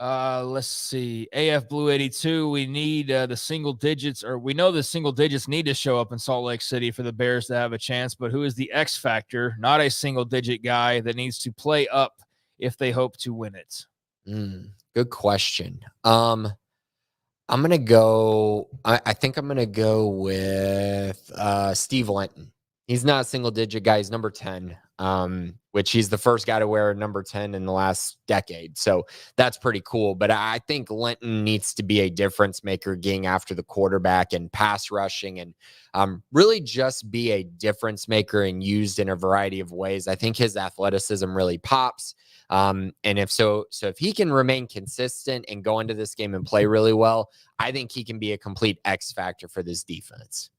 Let's see. AF Blue 82. We need the single digits, or we know the single digits need to show up in Salt Lake City for the Bears to have a chance. But who is the X factor? Not a single digit guy that needs to play up if they hope to win it. Good question. I'm gonna go. I think I'm gonna go with Steve Lenton. He's not a single digit guy. He's number 10. Which he's the first guy to wear number 10 in the last decade. So that's pretty cool. But I think Lenton needs to be a difference maker getting after the quarterback and pass rushing, and really just be a difference maker and used in a variety of ways. I think his athleticism really pops. And if he can remain consistent and go into this game and play really well, I think he can be a complete X factor for this defense.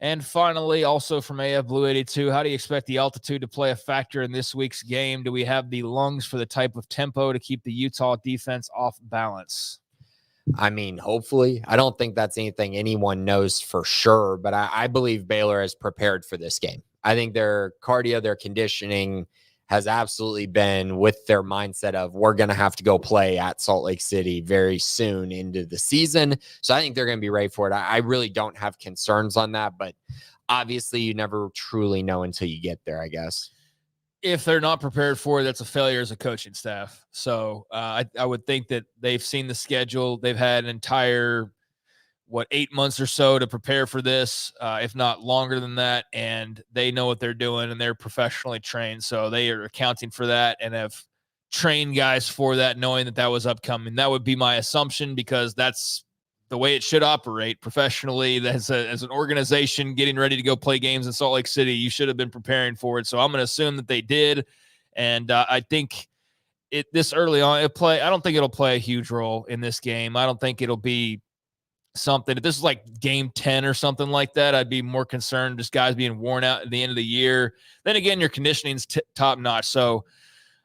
And finally, also from AF Blue 82, how do you expect the altitude to play a factor in this week's game? Do we have the lungs for the type of tempo to keep the Utah defense off balance? I mean, hopefully. I don't think that's anything anyone knows for sure, but I believe Baylor is prepared for this game. I think their cardio, their conditioning has absolutely been with their mindset of we're going to have to go play at Salt Lake City very soon into the season. So I think they're going to be ready for it. I really don't have concerns on that, but obviously you never truly know until you get there, I guess. If they're not prepared for it, that's a failure as a coaching staff. So I would think that they've seen the schedule. They've had an entire, 8 months or so to prepare for this, if not longer than that. And they know what they're doing and they're professionally trained. So they are accounting for that and have trained guys for that, knowing that that was upcoming. That would be my assumption because that's the way it should operate professionally. As an organization getting ready to go play games in Salt Lake City, you should have been preparing for it. So I'm going to assume that they did. And I think this early on, I don't think it'll play a huge role in this game. I don't think it'll be something. If this is like game 10 or something like that, I'd be more concerned just guys being worn out at the end of the year. Then again, your conditioning's top notch. So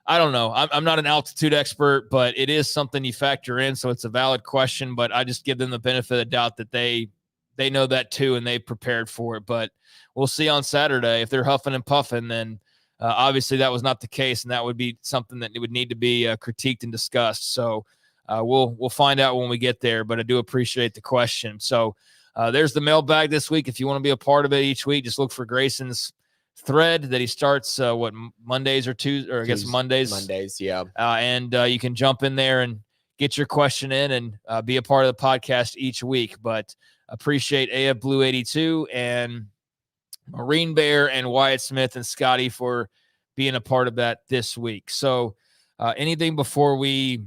I don't know. I'm not an altitude expert, but it is something you factor in. So it's a valid question, but I just give them the benefit of the doubt that they know that too, and they prepared for it. But we'll see on Saturday. If they're huffing and puffing, then obviously that was not the case. And that would be something that would need to be critiqued and discussed. So we'll find out when we get there, but I do appreciate the question. So there's the mailbag this week. If you want to be a part of it each week, just look for Grayson's thread that he starts Mondays or Tuesdays, or I guess Mondays. Yeah. And you can jump in there and get your question in and be a part of the podcast each week. But appreciate AF Blue 82 and Marine Bear and Wyatt Smith and Scotty for being a part of that this week. So anything before we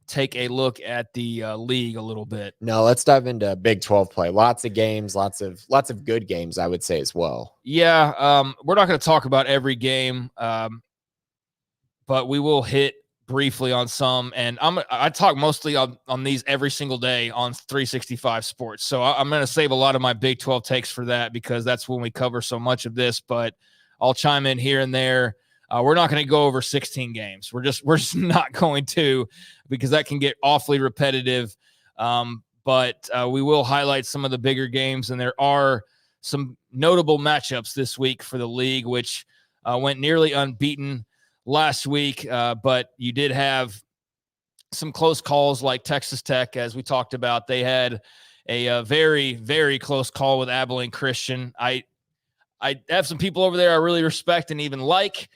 take a look at the league a little bit? No, let's dive into Big 12 play. Lots of games, lots of good games, I would say as well. Yeah, we're not going to talk about every game, but we will hit briefly on some. And I talk mostly on these every single day on 365 Sports. So I'm going to save a lot of my Big 12 takes for that because that's when we cover so much of this. But I'll chime in here and there. We're not going to go over 16 games. We're just not going to, because that can get awfully repetitive. But we will highlight some of the bigger games, and there are some notable matchups this week for the league, which went nearly unbeaten last week. But you did have some close calls like Texas Tech, as we talked about. They had a very, very close call with Abilene Christian. I have some people over there I really respect and even like.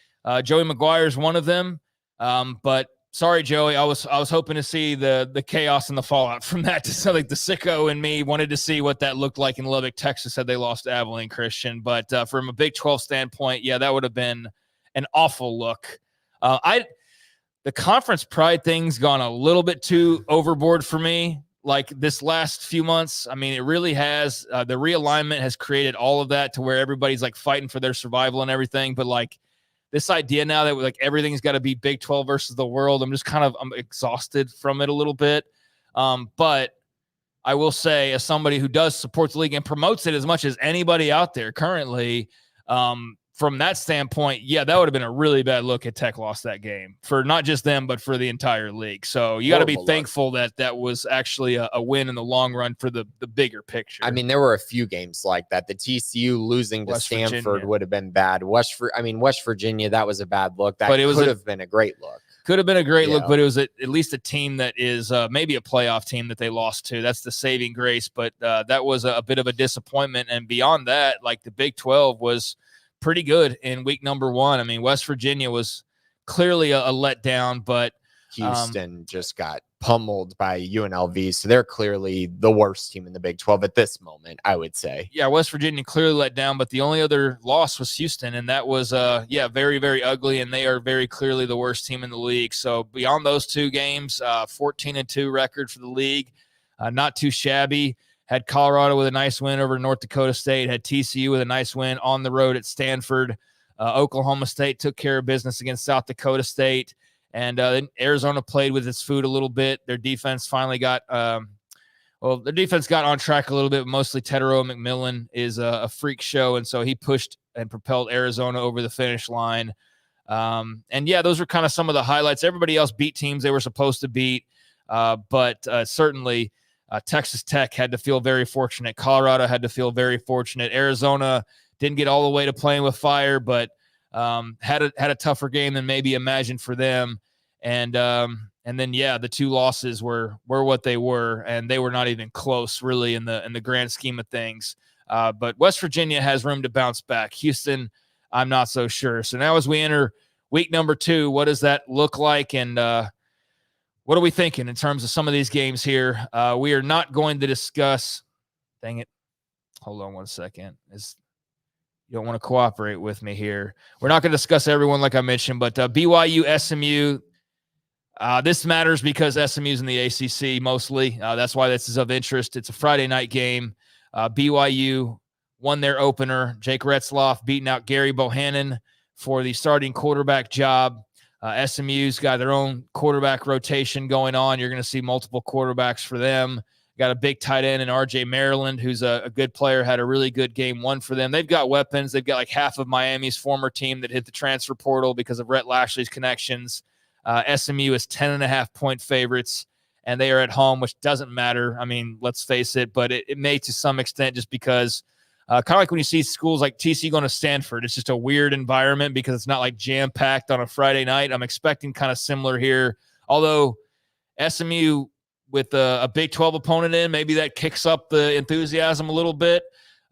Joey McGuire is one of them. But sorry, Joey, I was hoping to see the chaos and the fallout from that. To sound like the sicko in me wanted to see what that looked like in Lubbock, Texas, had they lost to Abilene Christian. But from a Big 12 standpoint, yeah, that would have been an awful look. The conference pride thing's gone a little bit too overboard for me. Like this last few months, I mean, it really has. The realignment has created all of that to where everybody's like fighting for their survival and everything. But like this idea now that like everything's got to be Big 12 versus the world, I'm exhausted from it a little bit. But I will say, as somebody who does support the league and promotes it as much as anybody out there currently, from that standpoint, yeah, that would have been a really bad look if Tech lost that game for not just them, but for the entire league. So you got to be thankful that that was actually a win in the long run for the bigger picture. I mean, there were a few games like that. The TCU losing to Stanford would have been bad. West Virginia, that was a bad look. That could have been a great look. Could have been a great look, but it was at least a team that is maybe a playoff team that they lost to. That's the saving grace, but that was a bit of a disappointment. And beyond that, like the Big 12 was pretty good in week number 1. I mean, West Virginia was clearly a letdown, but Houston just got pummeled by UNLV. So they're clearly the worst team in the Big 12 at this moment, I would say. Yeah, West Virginia clearly let down, but the only other loss was Houston, and that was, very, very ugly, and they are very clearly the worst team in the league. So beyond those two games, 14-2 record for the league, not too shabby. Had Colorado with a nice win over North Dakota State. Had TCU with a nice win on the road at Stanford. Oklahoma State took care of business against South Dakota State. And then Arizona played with its food a little bit. Their defense finally got Well, the defense got on track a little bit. Mostly Tedero McMillan is a freak show, and so he pushed and propelled Arizona over the finish line. And yeah, those are kind of some of the highlights. Everybody else beat teams they were supposed to beat, but certainly Texas Tech had to feel very fortunate. Colorado had to feel very fortunate. Arizona didn't get all the way to playing with fire, but had a tougher game than maybe imagined for them. And then yeah, the two losses were what they were, and they were not even close really in the grand scheme of things. But West Virginia has room to bounce back. Houston, I'm not so sure. So now as we enter week number 2, what does that look like? And what are we thinking in terms of some of these games here? We are not going to discuss. Dang it. Hold on one second. You don't want to cooperate with me here. We're not going to discuss everyone like I mentioned, but BYU, SMU. This matters because SMU's in the ACC mostly. That's why this is of interest. It's a Friday night game. BYU won their opener. Jake Retzloff beating out Gary Bohannon for the starting quarterback job. SMU's got their own quarterback rotation going on. You're going to see multiple quarterbacks for them. Got a big tight end in RJ Maryland, who's a good player, had a really good game one for them. They've got weapons. They've got like half of Miami's former team that hit the transfer portal because of Rhett Lashley's connections. SMU is 10.5-point favorites, and they are at home, which doesn't matter. I mean, let's face it, but it may to some extent just because kind of like when you see schools like TCU going to Stanford, it's just a weird environment because it's not like jam-packed on a Friday night. I'm expecting kind of similar here, although SMU with a Big 12 opponent in, maybe that kicks up the enthusiasm a little bit.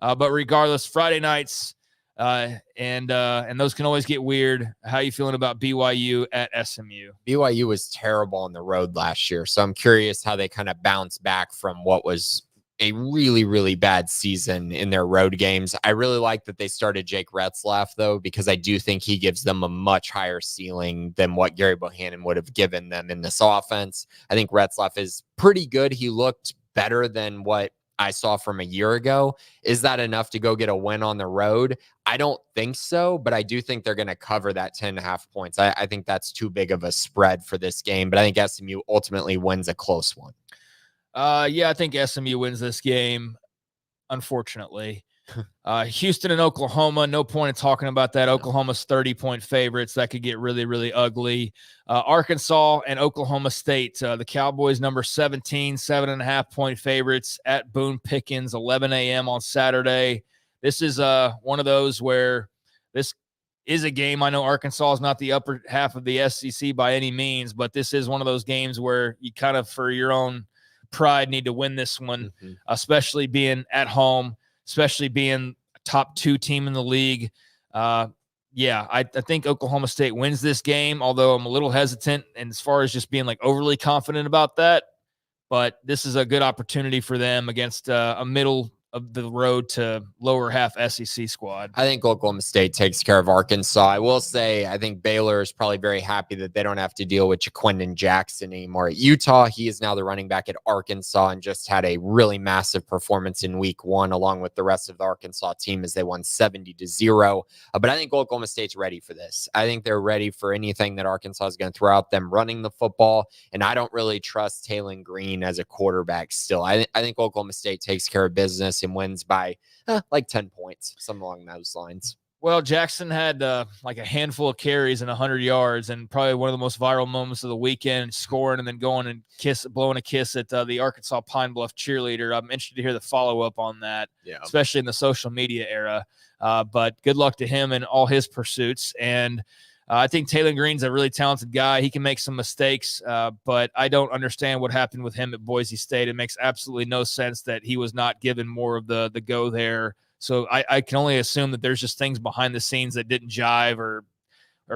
But regardless, Friday nights, and those can always get weird. How are you feeling about BYU at SMU? BYU was terrible on the road last year, so I'm curious how they kind of bounce back from what was a really, really bad season in their road games. I really like that they started Jake Retzlaff, though, because I do think he gives them a much higher ceiling than what Gary Bohannon would have given them in this offense. I think Retzlaff is pretty good. He looked better than what I saw from a year ago. Is that enough to go get a win on the road? I don't think so, but I do think they're going to cover that 10.5 points. I think that's too big of a spread for this game, but I think SMU ultimately wins a close one. Yeah, I think SMU wins this game, unfortunately. Houston and Oklahoma, no point in talking about that. Oklahoma's 30-point favorites. That could get really, really ugly. Arkansas and Oklahoma State, the Cowboys number 17, 7.5-point favorites at Boone Pickens, 11 a.m. on Saturday. This is one of those where this is a game. I know Arkansas is not the upper half of the SEC by any means, but this is one of those games where you kind of, for your own pride, need to win this one, especially being at home, especially being a top 2 team in the league. Yeah, I think Oklahoma State wins this game, although I'm a little hesitant and as far as just being like overly confident about that. But this is a good opportunity for them against a middle of the road to lower half SEC squad. I think Oklahoma State takes care of Arkansas. I will say, I think Baylor is probably very happy that they don't have to deal with Jaquindon Jackson anymore at Utah. He is now the running back at Arkansas and just had a really massive performance in week 1, along with the rest of the Arkansas team as they won 70-0. But I think Oklahoma State's ready for this. I think they're ready for anything that Arkansas is going to throw out them running the football. And I don't really trust Taylon Green as a quarterback still. I think Oklahoma State takes care of business and wins by like 10 points, something along those lines. Well, Jackson had like a handful of carries and 100 yards, and probably one of the most viral moments of the weekend, scoring and then going and blowing a kiss at the Arkansas Pine Bluff cheerleader. I'm interested to hear the follow-up on that, especially in the social media era. But good luck to him and all his pursuits. And I think Taylon Green's a really talented guy. He can make some mistakes, but I don't understand what happened with him at Boise State. It makes absolutely no sense that he was not given more of the go there. So I can only assume that there's just things behind the scenes that didn't jive or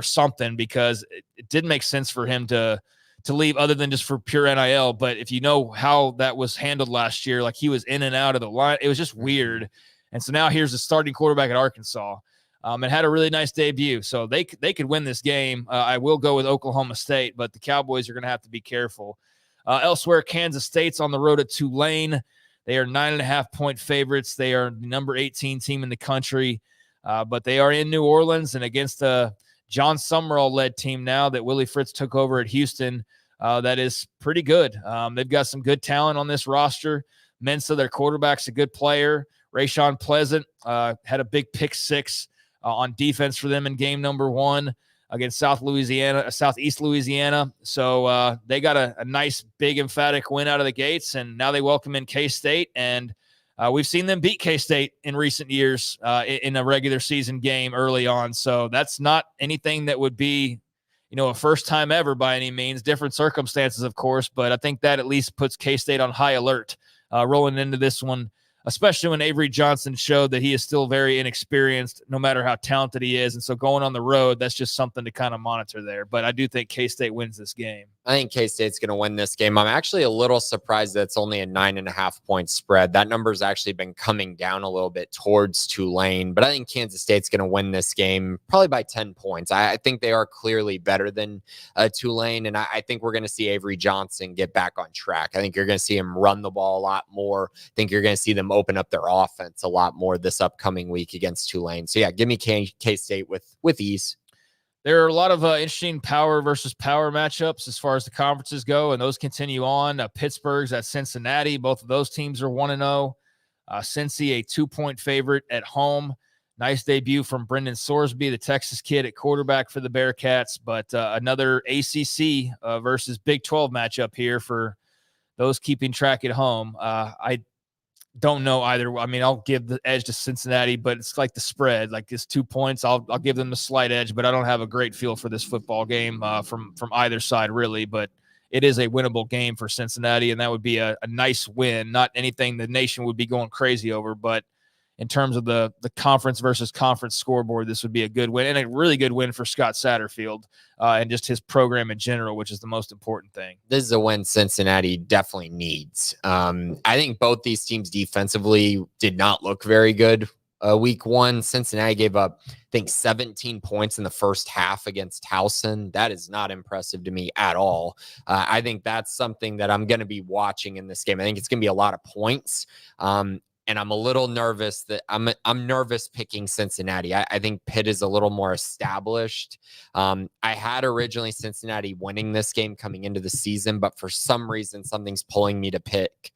something, because it didn't make sense for him to leave other than just for pure NIL. But if you know how that was handled last year, like he was in and out of the line, it was just weird. And so now here's the starting quarterback at Arkansas. And had a really nice debut. So they could win this game. I will go with Oklahoma State, but the Cowboys are going to have to be careful. Elsewhere, Kansas State's on the road at Tulane. They are 9.5-point favorites. They are the number 18 team in the country, but they are in New Orleans and against a John Summerall-led team now that Willie Fritz took over at Houston. That is pretty good. They've got some good talent on this roster. Mensa, their quarterback's a good player. Rayshawn Pleasant had a big pick six on defense for them in game number 1 against Southeast Louisiana. So they got a nice, big, emphatic win out of the gates, and now they welcome in K-State. And we've seen them beat K-State in recent years in a regular season game early on. So that's not anything that would be, a first time ever by any means. Different circumstances, of course, but I think that at least puts K-State on high alert rolling into this one, especially when Avery Johnson showed that he is still very inexperienced, no matter how talented he is. And so going on the road, that's just something to kind of monitor there. But I do think K-State wins this game. I think K-State's going to win this game. I'm actually a little surprised that it's only a 9.5-point spread. That number's actually been coming down a little bit towards Tulane, but I think Kansas State's going to win this game probably by 10 points. I think they are clearly better than Tulane, and I think we're going to see Avery Johnson get back on track. I think you're going to see him run the ball a lot more. I think you're going to see them open up their offense a lot more this upcoming week against Tulane. So yeah, give me K-State with ease. There are a lot of interesting power versus power matchups as far as the conferences go, and those continue on. Pittsburgh's at Cincinnati. Both of those teams are 1-0. Cincy, a 2-point favorite at home. Nice debut from Brendan Sorsby, the Texas kid at quarterback for the Bearcats, but another ACC versus Big 12 matchup here for those keeping track at home. I don't know either. I mean, I'll give the edge to Cincinnati, but it's like the spread, like it's 2 points. I'll give them the slight edge, but I don't have a great feel for this football game from either side really. But it is a winnable game for Cincinnati, and that would be a nice win. Not anything the nation would be going crazy over, but in terms of the conference versus conference scoreboard, this would be a good win and a really good win for Scott Satterfield and just his program in general, which is the most important thing. This is a win Cincinnati definitely needs. I think both these teams defensively did not look very good week 1. Cincinnati gave up, I think, 17 points in the first half against Towson. That is not impressive to me at all. I think that's something that I'm going to be watching in this game. I think it's going to be a lot of points. And I'm a little nervous that I'm nervous picking Cincinnati. I think Pitt is a little more established. I had originally Cincinnati winning this game coming into the season, but for some reason, something's pulling me to pick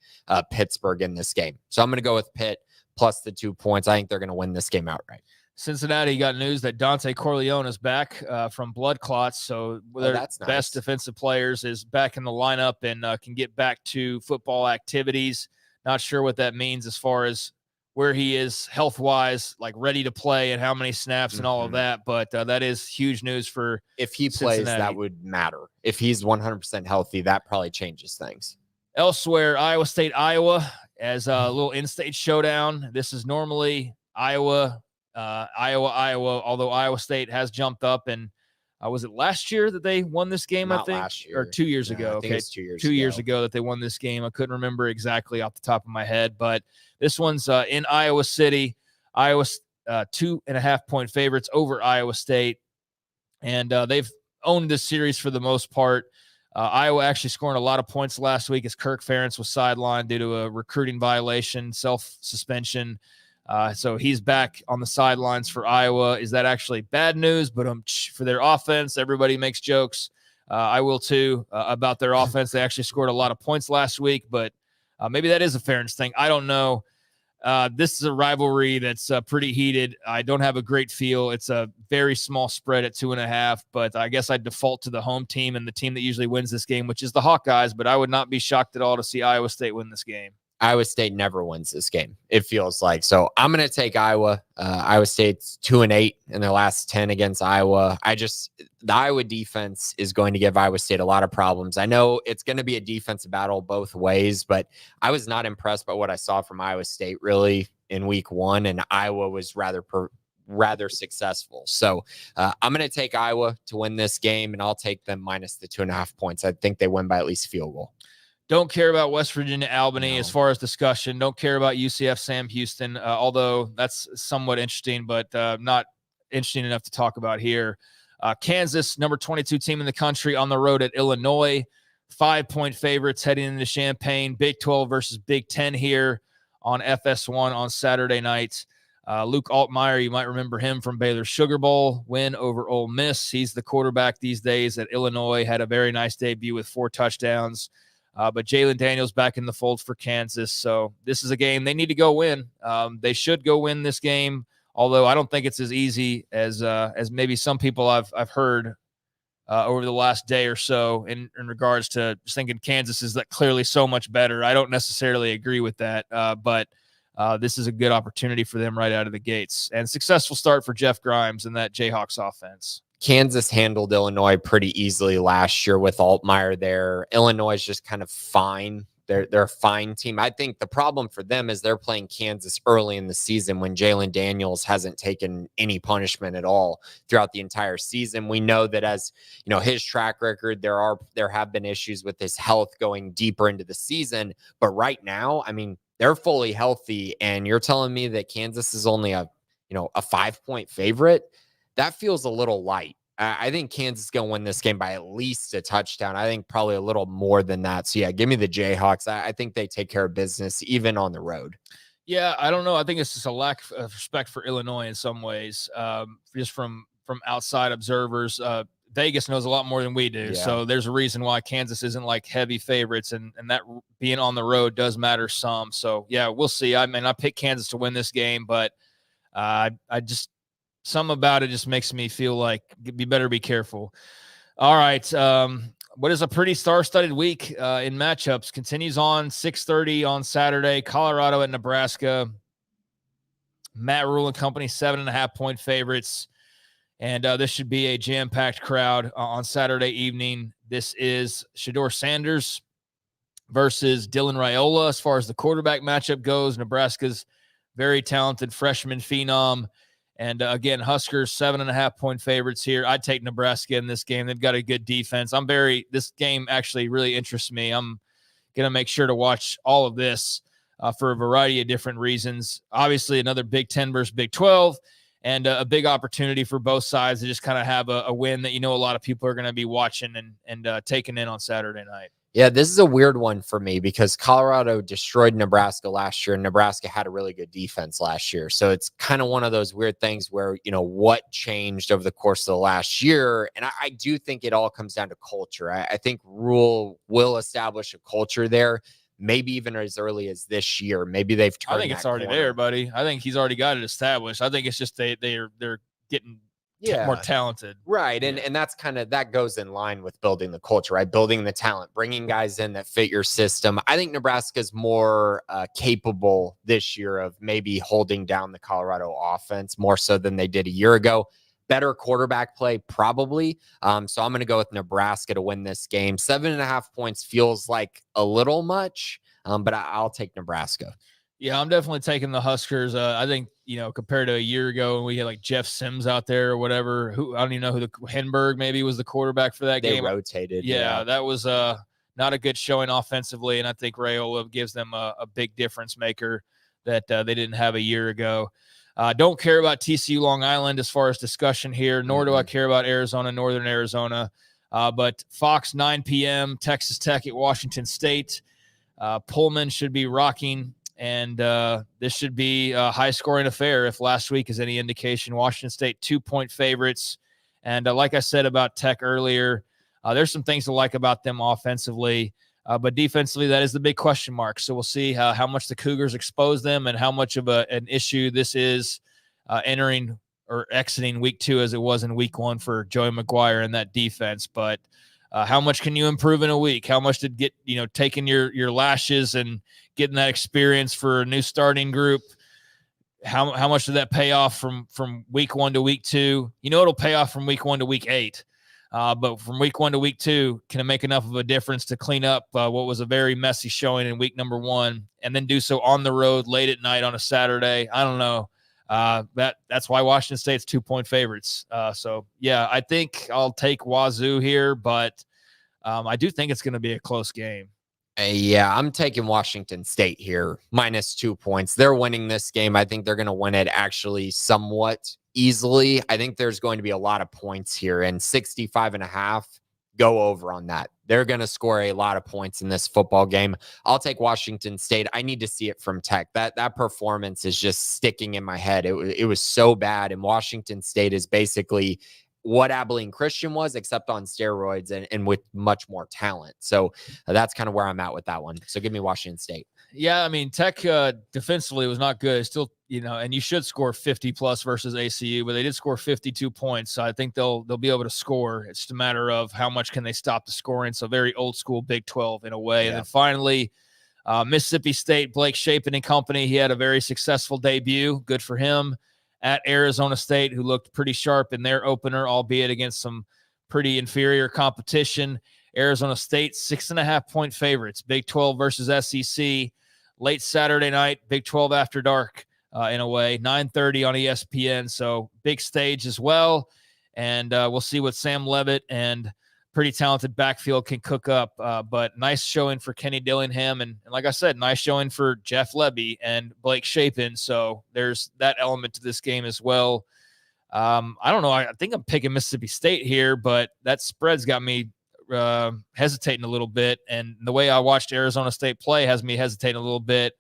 Pittsburgh in this game. So I'm going to go with Pitt plus the 2 points. I think they're going to win this game outright. Cincinnati got news that Dante Corleone is back from blood clots. So their best defensive players is back in the lineup and can get back to football activities. Not sure what that means as far as where he is health-wise, like ready to play and how many snaps and all of that. But that is huge news for if he Cincinnati. Plays, that would matter. If he's 100% healthy, that probably changes things. Elsewhere, Iowa State, Iowa, as a little in-state showdown. This is normally Iowa, although Iowa State has jumped up. And was it last year that they won this game, Not I think? last year. Or 2 years ago? I think it's 2 years ago. 2 years ago that they won this game. I couldn't remember exactly off the top of my head, but this one's in Iowa City. Iowa's 2.5-point favorites over Iowa State. And they've owned this series for the most part. Iowa actually scoring a lot of points last week as Kirk Ferentz was sidelined due to a recruiting violation, self-suspension. So he's back on the sidelines for Iowa. Is that actually bad news? But for their offense, everybody makes jokes. I will too about their offense. They actually scored a lot of points last week, but maybe that is a Ferentz thing. I don't know. This is a rivalry that's pretty heated. I don't have a great feel. It's a very small spread at 2.5, but I guess I'd default to the home team and the team that usually wins this game, which is the Hawkeyes, but I would not be shocked at all to see Iowa State win this game. Iowa State never wins this game, it feels like. So I'm going to take Iowa. Iowa State's 2-8 in their last 10 against Iowa. The Iowa defense is going to give Iowa State a lot of problems. I know it's going to be a defensive battle both ways, but I was not impressed by what I saw from Iowa State really in week 1, and Iowa was rather successful. So I'm going to take Iowa to win this game, and I'll take them minus the 2.5 points. I think they win by at least field goal. Don't care about West Virginia Albany as far as discussion. Don't care about UCF Sam Houston, although that's somewhat interesting, but not interesting enough to talk about here. Kansas, number 22 team in the country, on the road at Illinois. 5-point favorites heading into Champaign. Big 12 versus Big 10 here on FS1 on Saturday night. Luke Altmaier, you might remember him from Baylor Sugar Bowl win over Ole Miss. He's the quarterback these days at Illinois. Had a very nice debut with 4 touchdowns. But Jalen Daniels back in the fold for Kansas. So this is a game they need to go win. They should go win this game, although I don't think it's as easy as maybe some people I've heard over the last day or so in regards to just thinking Kansas is that clearly so much better. I don't necessarily agree with that, but this is a good opportunity for them right out of the gates. And successful start for Jeff Grimes and that Jayhawks offense. Kansas handled Illinois pretty easily last year with Altmaier there. Illinois is just kind of fine. They're a fine team. I think the problem for them is they're playing Kansas early in the season when Jalen Daniels hasn't taken any punishment at all throughout the entire season. We know that as you know his track record, there have been issues with his health going deeper into the season. But right now, I mean, they're fully healthy, and you're telling me that Kansas is only a 5-point favorite? That feels a little light. I think Kansas is going to win this game by at least a touchdown. I think probably a little more than that. So, yeah, give me the Jayhawks. I think they take care of business even on the road. Yeah, I don't know. I think it's just a lack of respect for Illinois in some ways, just from outside observers. Vegas knows a lot more than we do. Yeah. So there's a reason why Kansas isn't like heavy favorites, and that being on the road does matter some. So, yeah, we'll see. I mean, I picked Kansas to win this game, but I just – some about it just makes me feel like you better be careful. All right. What is a pretty star-studded week in matchups continues on 6:30 on Saturday. Colorado at Nebraska. Matt Rule and company, 7.5-point favorites. And this should be a jam-packed crowd on Saturday evening. This is Shedeur Sanders versus Dylan Raiola. As far as the quarterback matchup goes, Nebraska's very talented freshman phenom. And again, Huskers 7.5-point favorites here. I'd take Nebraska in this game. They've got a good defense. This game actually really interests me. I'm going to make sure to watch all of this for a variety of different reasons. Obviously, another Big 10 versus Big 12, and a big opportunity for both sides to just kind of have a win that a lot of people are going to be watching and taking in on Saturday night. Yeah, this is a weird one for me because Colorado destroyed Nebraska last year, and Nebraska had a really good defense last year. So it's kind of one of those weird things where, what changed over the course of the last year. And I do think it all comes down to culture. I think Rule will establish a culture there, maybe even as early as this year. Maybe they've turned. I think it's already there, buddy. I think he's already got it established. I think it's just they're getting more talented. Right. And that's that goes in line with building the culture, right? Building the talent, bringing guys in that fit your system. I think Nebraska's more capable this year of maybe holding down the Colorado offense more so than they did a year ago. Better quarterback play, probably. So I'm going to go with Nebraska to win this game. 7.5 points feels like a little much, but I'll take Nebraska. Yeah, I'm definitely taking the Huskers. I think, compared to a year ago when we had like Jeff Sims out there or whatever, who I don't even know who Henberg maybe was the quarterback for that game. They rotated. Yeah, that was not a good showing offensively, and I think Raiola gives them a big difference maker that they didn't have a year ago. Don't care about TCU Long Island as far as discussion here, nor do I care about Arizona, Northern Arizona. But Fox, 9 p.m., Texas Tech at Washington State. Pullman should be rocking. And this should be a high-scoring affair if last week is any indication. Washington State 2-point favorites. And like I said about Tech earlier, there's some things to like about them offensively. But defensively, that is the big question mark. So we'll see how much the Cougars expose them and how much of an issue this is entering or exiting week 2 as it was in week 1 for Joey McGuire and that defense. But how much can you improve in a week? How much did get, taking your lashes and getting that experience for a new starting group? How much did that pay off from week 1 to week 2? It'll pay off from week 1 to week 8. But from week 1 to week 2, can it make enough of a difference to clean up what was a very messy showing in week number 1 and then do so on the road late at night on a Saturday? I don't know. That's why Washington State's 2-point favorites. So yeah, I think I'll take Wazoo here, but I do think it's going to be a close game. Yeah, I'm taking Washington State here, -2 points. They're winning this game. I think they're going to win it actually somewhat easily. I think there's going to be a lot of points here, and 65.5, go over on that. They're going to score a lot of points in this football game. I'll take Washington State. I need to see it from Tech. That performance is just sticking in my head. It was so bad, and Washington State is basically what Abilene Christian was, except on steroids and with much more talent. So that's kind of where I'm at with that one. So give me Washington State. Yeah, I mean, Tech defensively was not good. It's still, and you should score 50 plus versus ACU, but they did score 52 points. So I think they'll be able to score. It's just a matter of how much can they stop the scoring. So very old school Big 12 in a way. Yeah. And then finally, Mississippi State, Blake Shapen and company. He had a very successful debut. Good for him. At Arizona State, who looked pretty sharp in their opener, albeit against some pretty inferior competition. Arizona State, 6.5-point favorites. Big 12 versus SEC. Late Saturday night, Big 12 after dark, in a way, 9:30 on ESPN. So big stage as well. And we'll see what Sam Levitt and pretty talented backfield can cook up. But nice showing for Kenny Dillingham. And like I said, nice showing for Jeff Lebby and Blake Shapen. So there's that element to this game as well. I don't know. I think I'm picking Mississippi State here, but that spread's got me hesitating a little bit, and the way I watched Arizona State play has me hesitating a little bit.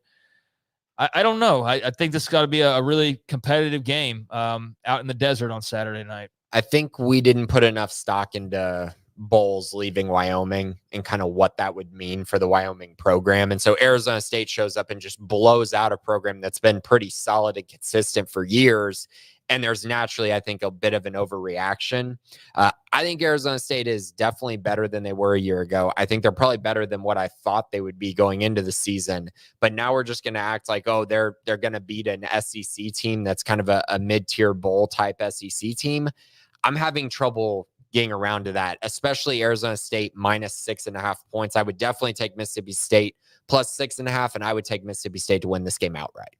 I don't know. I think this got to be a really competitive game out in the desert on Saturday night. I think we didn't put enough stock into bowls leaving Wyoming and kind of what that would mean for the Wyoming program. And so Arizona State shows up and just blows out a program that's been pretty solid and consistent for years. And there's naturally, I think, a bit of an overreaction. I think Arizona State is definitely better than they were a year ago. I think they're probably better than what I thought they would be going into the season. But now we're just going to act like, oh, they're going to beat an SEC team that's kind of a mid-tier bowl type SEC team. I'm having trouble getting around to that, especially Arizona State minus 6.5 points. I would definitely take Mississippi State plus 6.5, and I would take Mississippi State to win this game outright.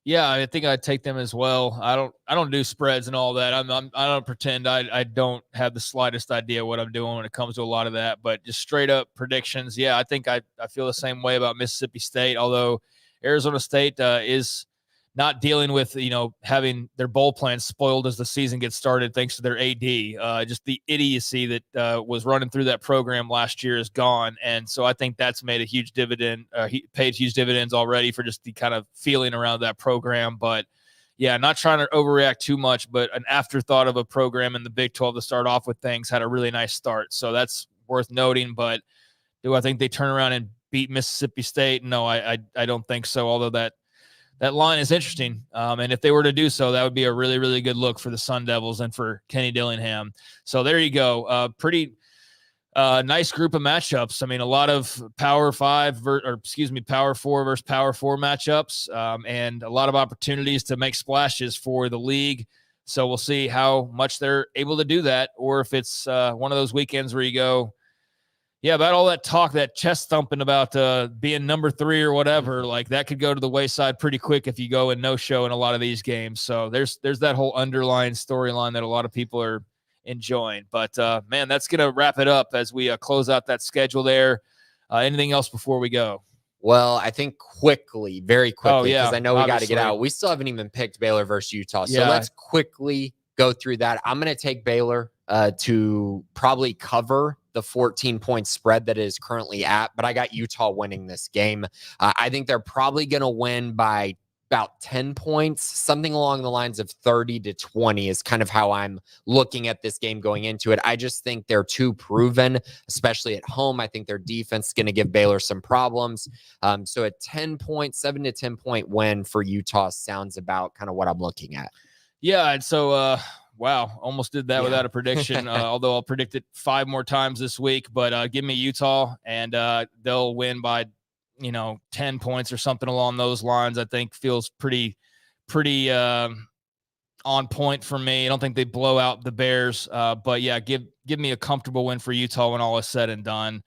Yeah, I think I'd take them as well. I don't do spreads and all that. I don't pretend I don't have the slightest idea what I'm doing when it comes to a lot of that, but just straight up predictions. Yeah, I think I feel the same way about Mississippi State, although Arizona State is not dealing with, having their bowl plans spoiled as the season gets started thanks to their AD. Just the idiocy that was running through that program last year is gone. And so I think that's made a huge dividend. He paid huge dividends already for just the kind of feeling around that program. But, yeah, not trying to overreact too much, but an afterthought of a program in the Big 12 to start off with things had a really nice start. So that's worth noting. But do I think they turn around and beat Mississippi State? No, I don't think so, although that line is interesting. And if they were to do so, that would be a really, really good look for the Sun Devils and for Kenny Dillingham. So there you go. Pretty nice group of matchups. I mean, a lot of Power 4 versus Power 4 matchups, and a lot of opportunities to make splashes for the league. So we'll see how much they're able to do that, or if it's one of those weekends where you go, yeah, about all that talk, that chest thumping about being number 3 or whatever, like that could go to the wayside pretty quick if you go and no show in a lot of these games. So there's that whole underlying storyline that a lot of people are enjoying. But, man, that's going to wrap it up as we close out that schedule there. Anything else before we go? Well, I think very quickly, because I know we got to get out. We still haven't even picked Baylor versus Utah. So let's quickly go through that. I'm going to take Baylor to probably cover the 14-point spread that it is currently at, but I got Utah winning this game. I think they're probably going to win by about 10 points, something along the lines of 30-20 is kind of how I'm looking at this game going into it. I just think they're too proven, especially at home. I think their defense is going to give Baylor some problems. So a 7 to 10 point win for Utah sounds about kind of what I'm looking at. Yeah. And so, wow, almost did that without a prediction, although I'll predict it 5 more times this week. But give me Utah, and they'll win by, 10 points or something along those lines. I think feels pretty on point for me. I don't think they blow out the Bears. But, yeah, give me a comfortable win for Utah when all is said and done.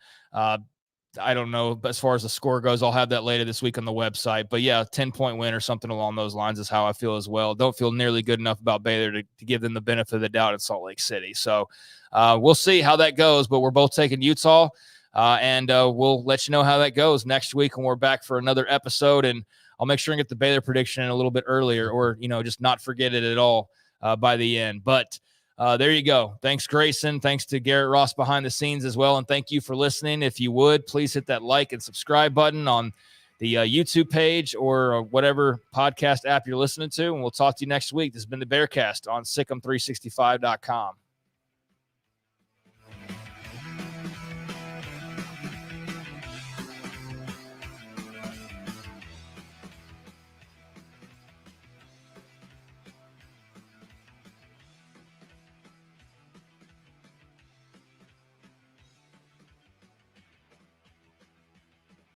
I don't know, but as far as the score goes, I'll have that later this week on the website. But, yeah, 10-point win or something along those lines is how I feel as well. Don't feel nearly good enough about Baylor to give them the benefit of the doubt in Salt Lake City. So we'll see how that goes, but we're both taking Utah, and we'll let you know how that goes next week when we're back for another episode. And I'll make sure and get the Baylor prediction in a little bit earlier, or, just not forget it at all by the end. But there you go. Thanks, Grayson. Thanks to Garrett Ross behind the scenes as well. And thank you for listening. If you would, please hit that like and subscribe button on the YouTube page or whatever podcast app you're listening to. And we'll talk to you next week. This has been the Bearcast on SicEm365.com.